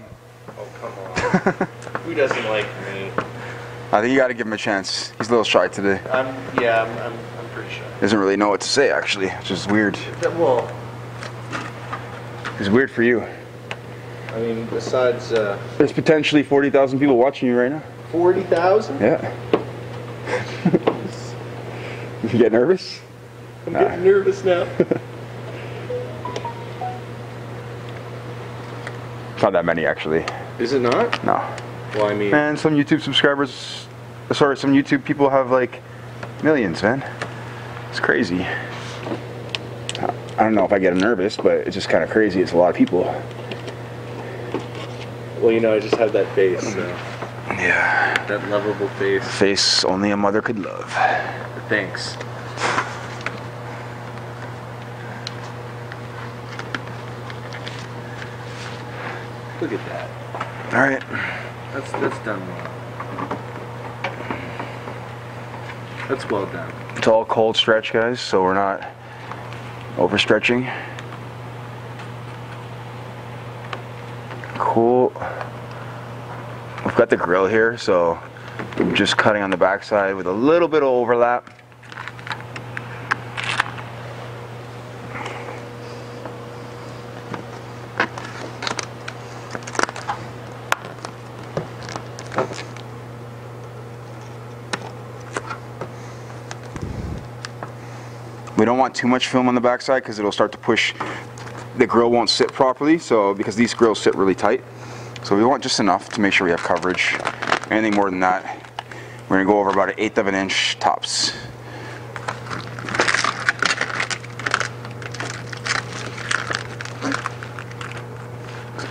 Oh, come on. Who doesn't like me? I think you got to give him a chance. He's a little shy today. I'm pretty shy. Doesn't really know what to say, actually, which is weird. Well, it's weird for you. I mean, besides... There's potentially 40,000 people watching you right now. 40,000? Yeah. You get nervous? I'm getting nervous now. Not that many, actually. Is it not? No. Well, I mean... Man, some YouTube subscribers... Sorry, some YouTube people have, like, millions, man. It's crazy. I don't know if I get nervous, but it's just kind of crazy. It's a lot of people. Well, you know, I just have that face, so... Yeah. That lovable face. Face only a mother could love. Thanks. Look at that. All right. That's done well. That's well done. It's all cold stretch, guys, so we're not overstretching. Cool. We've got the grill here, so I'm just cutting on the backside with a little bit of overlap. We don't want too much film on the backside because it'll start to push. The grill won't sit properly, so because these grills sit really tight. So we want just enough to make sure we have coverage. Anything more than that, we're going to go over about 1/8 of an inch tops.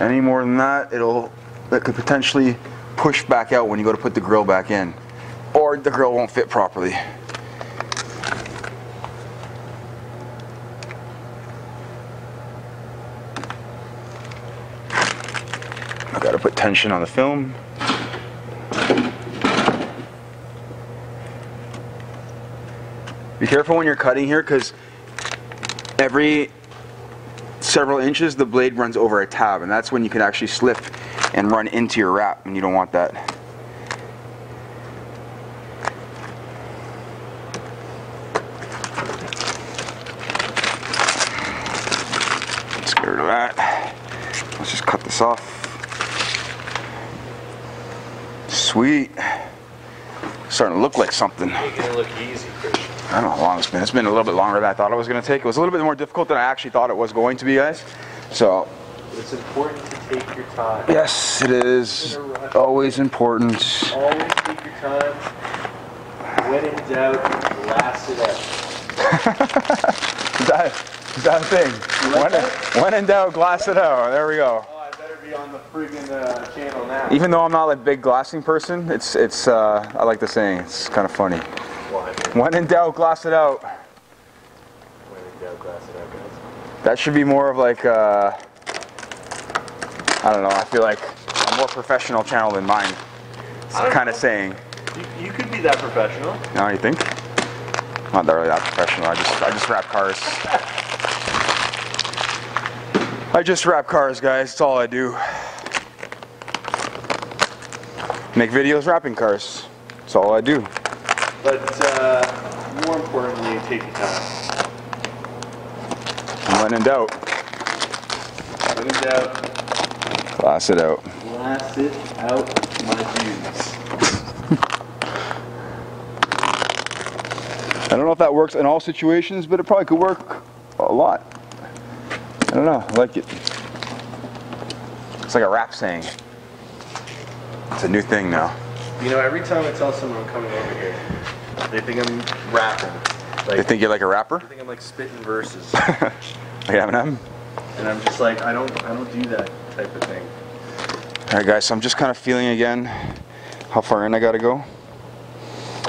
Any more than that, that could potentially push back out when you go to put the grill back in, or the grill won't fit properly. I gotta put tension on the film. Be careful when you're cutting here, because every several inches the blade runs over a tab, and that's when you can actually slip and run into your wrap, and you don't want that. Let's get rid of that. Let's just cut this off. Sweet. Starting to look like something. Making it look easy, Christian. I don't know how long it's been. It's been a little bit longer than I thought it was going to take. It was a little bit more difficult than I actually thought it was going to be, guys. So. It's important to take your time. Yes, it is. Always important. Always take your time. When in doubt, blast it out. is that a thing? When in doubt, glass it out. There we go. Oh, I better be on the friggin' channel now. Even though I'm not a big glassing person, it's I like the saying. It's kind of funny. Why? When in doubt, glass it out. When in doubt, glass it out, guys. That should be more of like I don't know. I feel like a more professional channel than mine. It's kind of saying. You could be that professional. No, you think? Not that really that professional. I just wrap cars. I just wrap cars, guys. That's all I do. Make videos wrapping cars. That's all I do. But more importantly, take your time. When in doubt. When in doubt. Glass it out. Glass it out, my dudes. I don't know if that works in all situations, but it probably could work a lot. I don't know, I like it. It's like a rap saying. It's a new thing now. You know, every time I tell someone I'm coming over here, they think I'm rapping. Like, They think you're like a rapper? They think I'm like spitting verses. Like Eminem? And I'm just like, I don't do that type of thing. Alright guys, so I'm just kind of feeling again how far in I gotta go.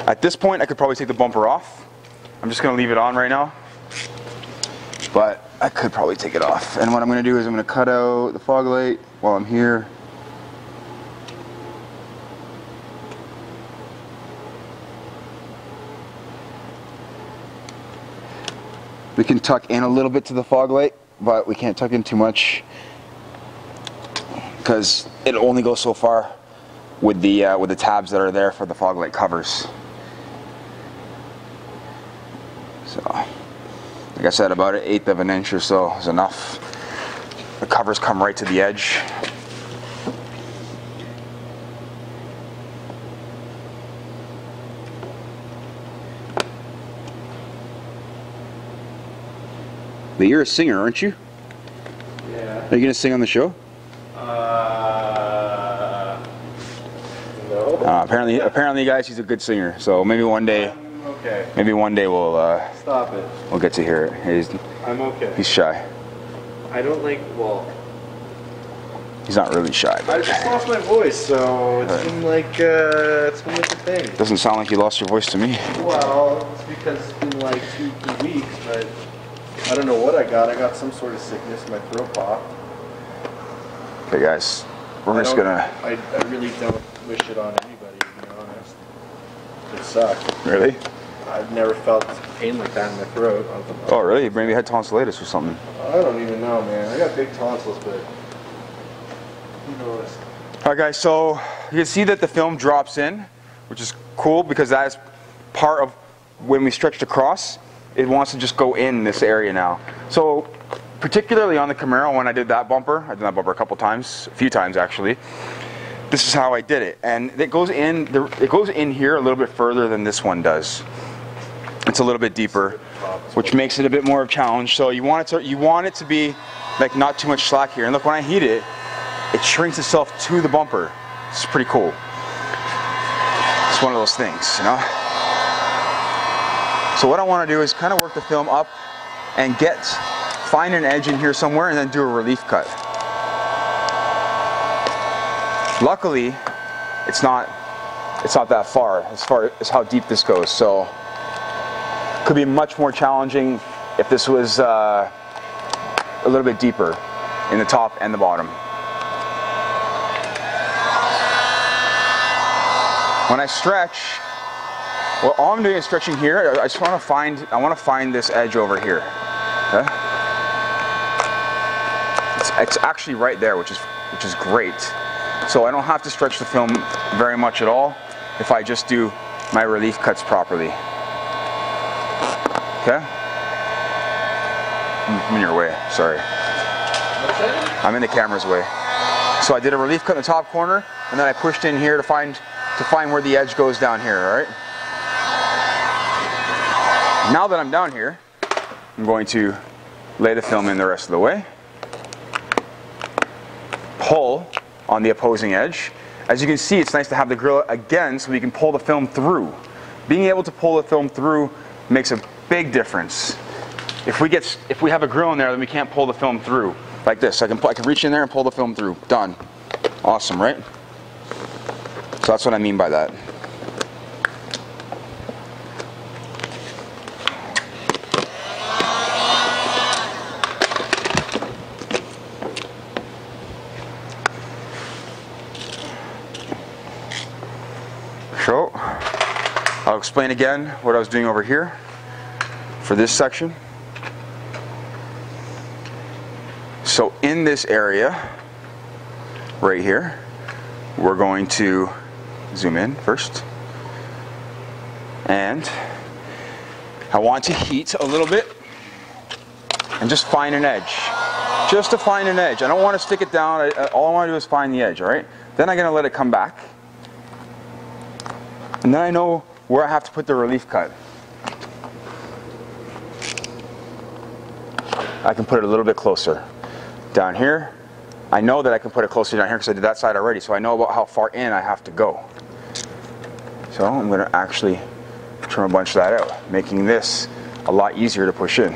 At this point I could probably take the bumper off. I'm just gonna leave it on right now. But I could probably take it off. And what I'm gonna do is I'm gonna cut out the fog light while I'm here. We can tuck in a little bit to the fog light, but we can't tuck in too much because it only goes so far with the tabs that are there for the fog light covers. So, like I said, about 1/8 of an inch or so is enough. The covers come right to the edge. But you're a singer, aren't you? Yeah. Are you gonna sing on the show? No. Apparently, guys, he's a good singer. So maybe one day. Okay. Maybe one day we'll. Stop it. We'll get to hear it. I'm okay. He's shy. I don't like. Well. He's not really shy. I just lost my voice, so it's been like a thing. Doesn't sound like you lost your voice to me. Well, it's because it's been like 2-3 weeks, but I don't know what I got. I got some sort of sickness. My throat popped. Okay, guys, we're just gonna. I really don't wish it on anybody, to be honest. It sucked. Really? I've never felt pain like that in my throat. Oh, really? Maybe you had tonsillitis or something. I don't even know, man. I got big tonsils, but who knows? All right, guys. So you can see that the film drops in, which is cool because that is part of when we stretched across. It wants to just go in this area now. So particularly on the Camaro, when I did that bumper, I did that bumper a couple times, a few times actually. This is how I did it, and it goes in. It goes in here a little bit further than this one does. It's a little bit deeper, which makes it a bit more of a challenge. So you want it to be like not too much slack here. And look, when I heat it, it shrinks itself to the bumper. It's pretty cool. It's one of those things, you know. So what I want to do is kind of work the film up and find an edge in here somewhere and then do a relief cut. Luckily, it's not that far as how deep this goes. So it could be much more challenging if this was a little bit deeper in the top and the bottom. When I stretch, well, all I'm doing is stretching here. I want to find this edge over here. Okay? It's actually right there, which is great. So I don't have to stretch the film very much at all if I just do my relief cuts properly. Okay? I'm in your way. Sorry. I'm in the camera's way. So I did a relief cut in the top corner, and then I pushed in here to find where the edge goes down here. All right. Now that I'm down here, I'm going to lay the film in the rest of the way. Pull on the opposing edge. As you can see, it's nice to have the grill again so we can pull the film through. Being able to pull the film through makes a big difference. If we have a grill in there, then we can't pull the film through like this. I can reach in there and pull the film through. Done. Awesome, right? So that's what I mean by that. So, I'll explain again what I was doing over here for this section. So in this area, right here, we're going to zoom in first. And I want to heat a little bit and just find an edge. Just to find an edge. I don't want to stick it down. All I want to do is find the edge, all right? Then I'm going to let it come back. And then I know where I have to put the relief cut. I can put it a little bit closer down here. I know that I can put it closer down here because I did that side already, so I know about how far in I have to go. So I'm going to actually trim a bunch of that out, making this a lot easier to push in.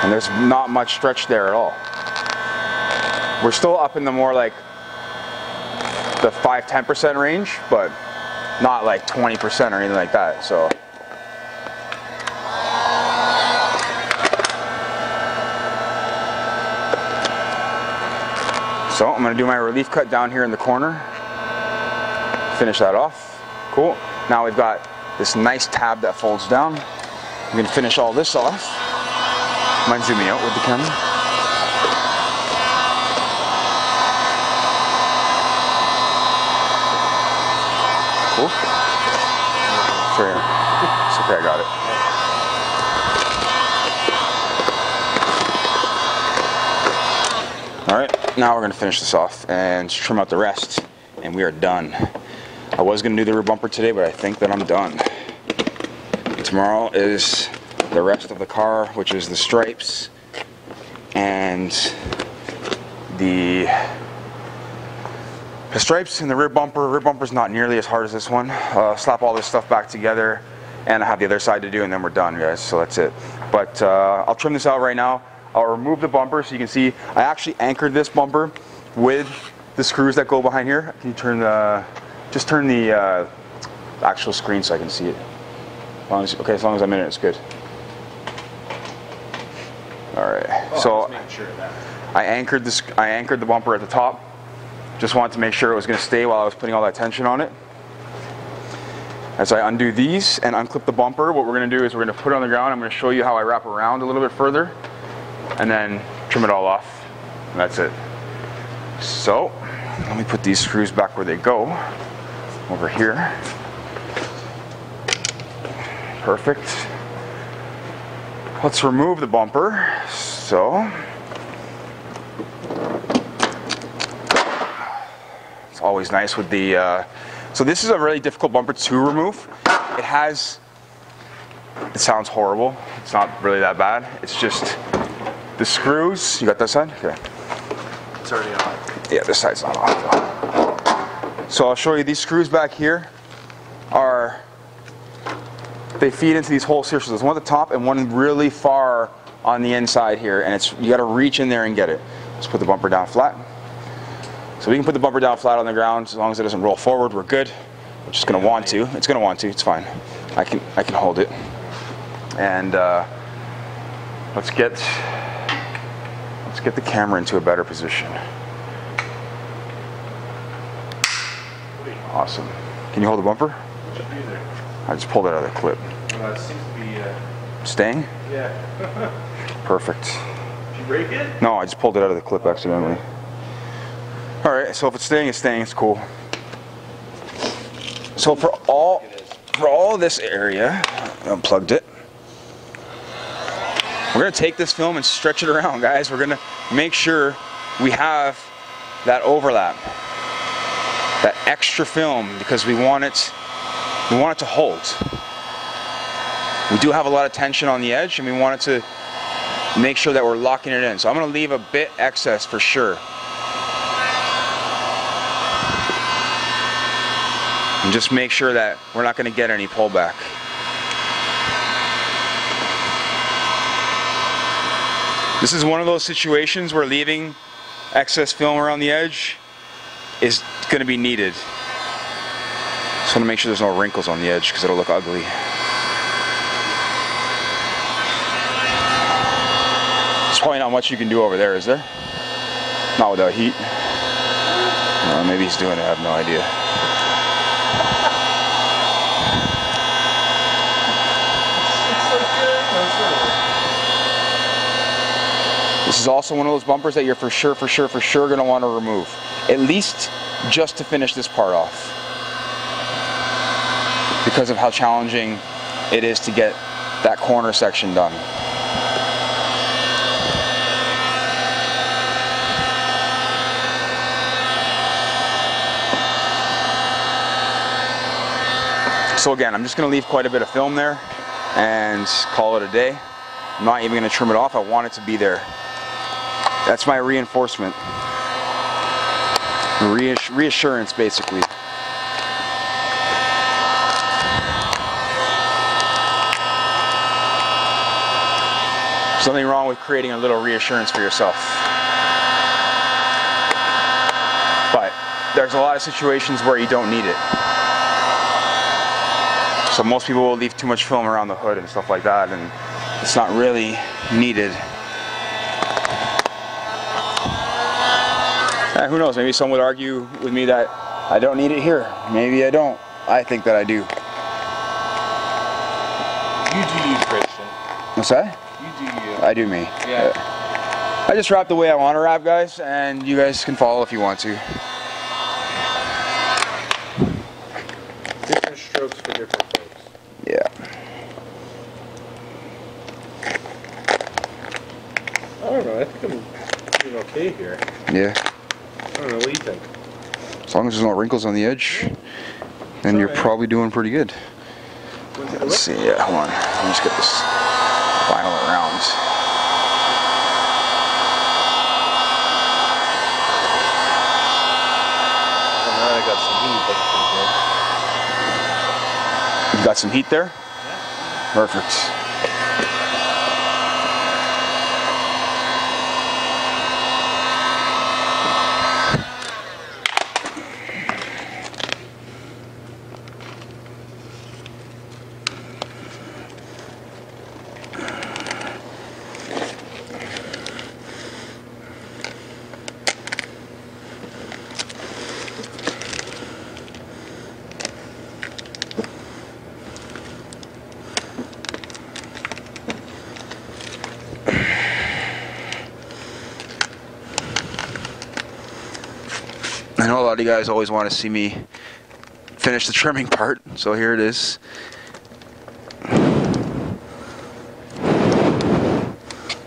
And there's not much stretch there at all. We're still up in the more like the 5–10% range, but not like 20% or anything like that. So I'm going to do my relief cut down here in the corner. Finish that off. Cool. Now we've got this nice tab that folds down. I'm going to finish all this off. Mind zooming out with the camera? Cool. Sorry. It's okay, I got it. Alright, now we're going to finish this off and trim out the rest, and we are done. I was going to do the rear bumper today, but I think that I'm done. Tomorrow is the rest of the car, which is the stripes and the stripes and the rear bumper. Rear bumper's not nearly as hard as this one. Slap all this stuff back together, and I have the other side to do, and then we're done, guys. So that's it. But I'll trim this out right now. I'll remove the bumper so you can see I actually anchored this bumper with the screws that go behind here. Can you turn the, just turn the actual screen so I can see it. Okay, as long as I'm in it, it's good. All right. So sure I anchored the bumper at the top. Just wanted to make sure it was going to stay while I was putting all that tension on it. As I undo these and unclip the bumper, what we're going to do is we're going to put it on the ground. I'm going to show you how I wrap around a little bit further, and then trim it all off. And that's it. So let me put these screws back where they go, over here. Perfect. Let's remove the bumper. So it's always nice with the so this is a really difficult bumper to remove. It sounds horrible. It's not really that bad. It's just the screws. You got that side? Okay. It's already on. Yeah, this side's not on though. So I'll show you these screws back here they feed into these holes here. So there's one at the top and one really far on the inside here, and you got to reach in there and get it. Let's put the bumper down flat. So we can put the bumper down flat on the ground as long as it doesn't roll forward. We're good. We're just going to want to. It's going to want to. It's fine. I can hold it. And let's get the camera into a better position. Awesome. Can you hold the bumper? I just pulled it out of the clip. It seems to be staying? Yeah. Perfect. Did you break it? No, I just pulled it out of the clip accidentally. Alright, so if it's staying, it's cool. So for all this area, I unplugged it. We're going to take this film and stretch it around, guys. We're going to make sure we have that overlap, that extra film, because we want it to hold. We do have a lot of tension on the edge, and we want it to make sure that we're locking it in. So I'm going to leave a bit excess for sure. And just make sure that we're not going to get any pullback. This is one of those situations where leaving excess film around the edge is going to be needed. Just want to make sure there's no wrinkles on the edge because it'll look ugly. There's probably not much you can do over there, is there? Not without heat. Maybe he's doing it, I have no idea. This is also one of those bumpers that you're for sure going to want to remove. At least just to finish this part off. Because of how challenging it is to get that corner section done. So again, I'm just going to leave quite a bit of film there and call it a day. I'm not even going to trim it off. I want it to be there. That's my reinforcement. Reassurance, basically. Something wrong with creating a little reassurance for yourself. But there's a lot of situations where you don't need it. So most people will leave too much film around the hood and stuff like that, and it's not really needed. Who knows, maybe someone would argue with me that I don't need it here. Maybe I don't. I think that I do. You do you, Christian. What's that? You do you. I do me. Yeah. I just rap the way I want to rap, guys, and you guys can follow if you want to. Different strokes for different folks. Yeah. I don't know, I think I'm doing okay here. Yeah. I don't know, what do you think? As long as there's no wrinkles on the edge, then you're probably doing pretty good. Let's see, yeah, hold on. Let me just get this vinyl around. Oh, now I got some heat. That's pretty good. You got some heat there? Yeah. Perfect. I know a lot of you guys always want to see me finish the trimming part, so here it is.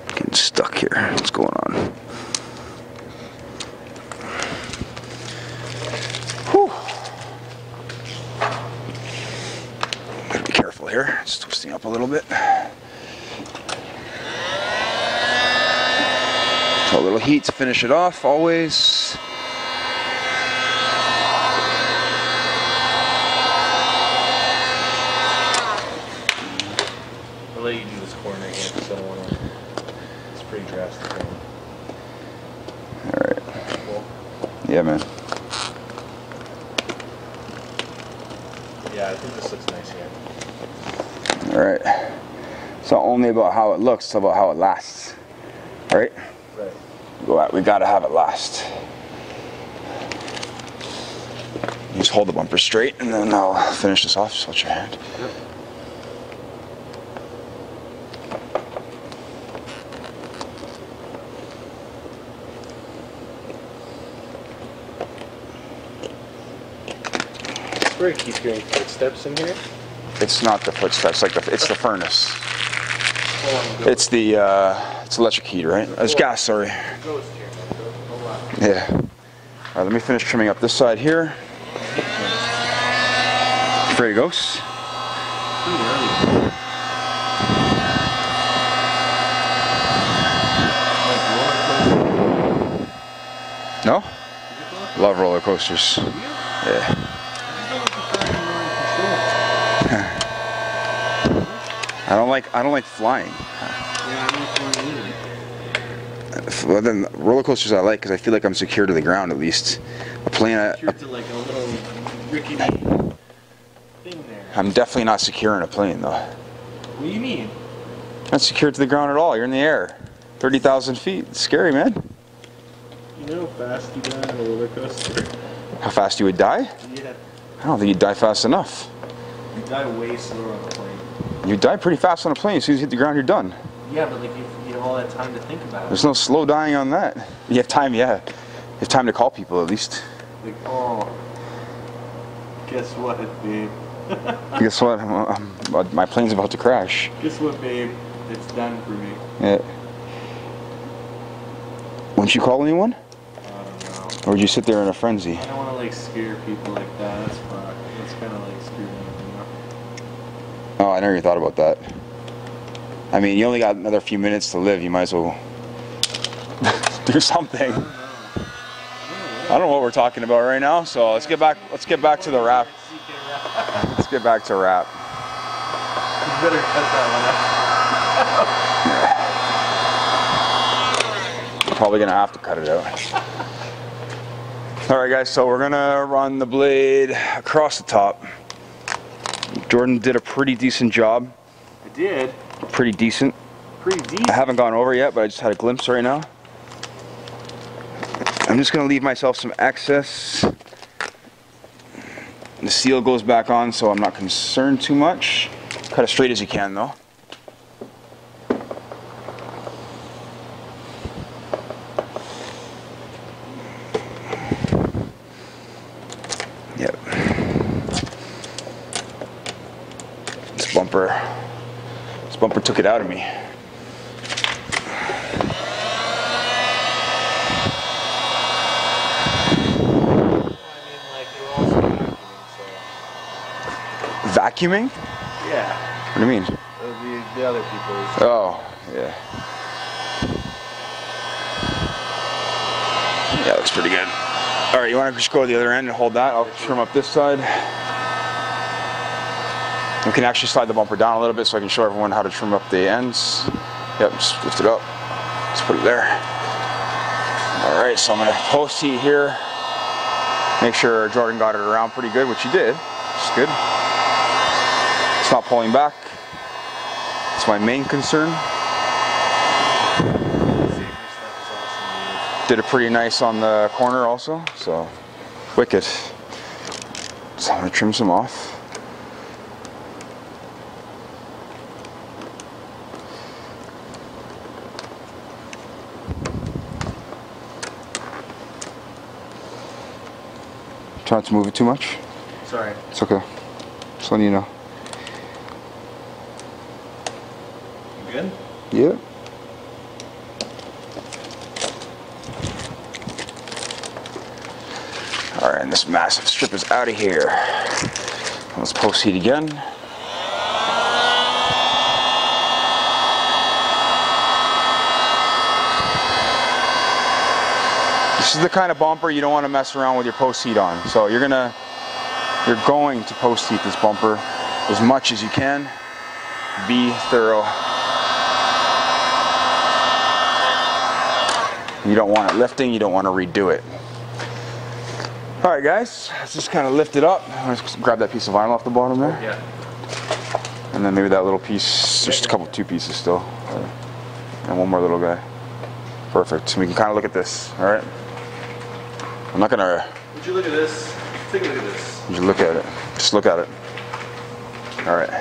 Getting stuck here. What's going on? Whew. Gotta be careful here. It's twisting up a little bit. A little heat to finish it off, always. I'll let you do this corner again because I don't want to. It's pretty drastic. Alright. Cool. Yeah, man. Yeah, I think this looks nice here. Alright. It's not only about how it looks, it's about how it lasts. Right? Right. We gotta have it last. Just hold the bumper straight and then I'll finish this off. Just watch your hand. Yep. Where I keep hearing footsteps in here. It's not the footsteps, it's the furnace. It's the it's electric heat, right? It's gas, sorry. Yeah. Alright, let me finish trimming up this side here. Ready to go? No? Love roller coasters. Yeah. I don't like flying. Yeah, I don't flying either. Well, then roller coasters I like because I feel like I'm secure to the ground at least. A plane, Secure to like a little rickety thing there. I'm definitely not secure in a plane though. What do you mean? Not secure to the ground at all. You're in the air, 30,000 feet. It's scary, man. You know how fast you die on a roller coaster? How fast you would die? Yeah. I don't think you'd die fast enough. You die way slower on a plane. You die pretty fast on a plane. As soon as you hit the ground, you're done. Yeah, but like you have all that time to think about it. There's no slow dying on that. You have time, yeah. You have time to call people at least. Like, oh, guess what, babe? Guess what? My plane's about to crash. Guess what, babe? It's done for me. Yeah. Wouldn't you call anyone? I don't know. Or would you sit there in a frenzy? I don't want to like scare people like that. That's fucked. That's kind of like screwing up, you know? Oh, I never even thought about that. I mean, you only got another few minutes to live. You might as well do something. I don't know what we're talking about right now. So let's get back. Let's get back to the wrap. Let's get back to wrap. You better cut that one out. I'm probably gonna have to cut it out. All right, guys. So we're gonna run the blade across the top. Jordan did a pretty decent job. I did. Pretty decent. Pretty decent. I haven't gone over yet, but I just had a glimpse right now. I'm just gonna leave myself some excess. The seal goes back on, so I'm not concerned too much. Cut as straight as you can, though. Yep. This bumper took it out of me. Vacuuming? Yeah. What do you mean? The other people's. Oh, yeah. Yeah, looks pretty good. All right, you want to just go to the other end and hold that? I'll trim up this side. We can actually slide the bumper down a little bit so I can show everyone how to trim up the ends. Yep, just lift it up. Let's put it there. All right, so I'm going to post heat here. Make sure Jordan got it around pretty good, which he did. Which is good. It's not pulling back. It's my main concern. Did it pretty nice on the corner also, so wicked. So I'm gonna trim some off. Try not to move it too much. Sorry. It's okay. Just letting you know. Good? Yeah. All right, and this massive strip is out of here. Let's post heat again. This is the kind of bumper you don't want to mess around with your post heat on. So you're going to post heat this bumper as much as you can. Be thorough. You don't want it lifting, you don't want to redo it. All right, guys, let's just kind of lift it up. Let's grab that piece of vinyl off the bottom there. Yeah. And then maybe that little piece, just two pieces still. And one more little guy. Perfect. So we can kind of look at this, all right? I'm not gonna... Would you look at this? Take a look at this. You look at it. Just look at it. All right.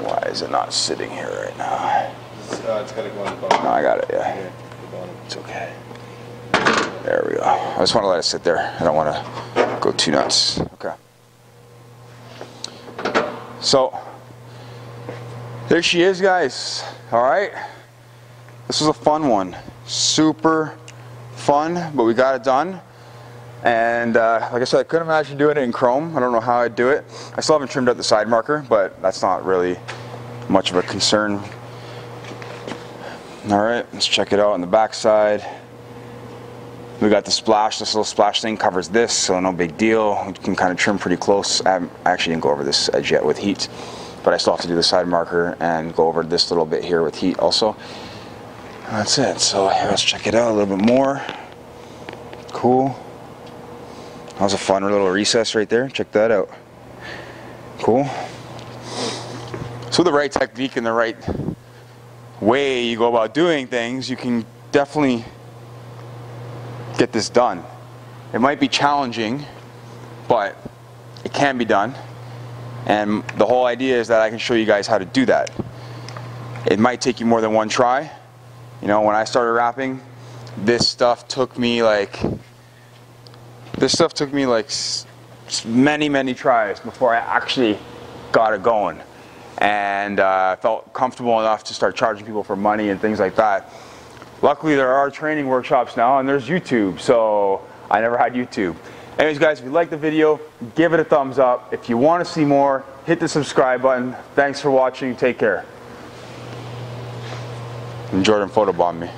Why is it not sitting here right now? It's got to go on the bottom. No, I got it, yeah. Here, the bottom. It's okay. There we go. I just want to let it sit there. I don't want to go too nuts. Okay. So, there she is, guys. All right. This was a fun one. Super fun, but we got it done. And like I said, I couldn't imagine doing it in chrome. I don't know how I'd do it. I still haven't trimmed out the side marker, but that's not really much of a concern. All right, let's check it out on the back side. We got the splash. This little splash thing covers this, so no big deal. We can kind of trim pretty close. I actually didn't go over this edge yet with heat, but I still have to do the side marker and go over this little bit here with heat also. That's it. So here, let's check it out a little bit more. Cool. That was a fun little recess right there. Check that out. Cool. So with the right technique and the right way you go about doing things, you can definitely get this done. It might be challenging, but it can be done. And the whole idea is that I can show you guys how to do that. It might take you more than one try. You know, when I started wrapping, this stuff took me like many tries before I actually got it going. And I felt comfortable enough to start charging people for money and things like that. Luckily, there are training workshops now, and there's YouTube. So I never had YouTube. Anyways guys, if you liked the video, give it a thumbs up. If you want to see more, hit the subscribe button. Thanks for watching. Take care. And Jordan photobombed me.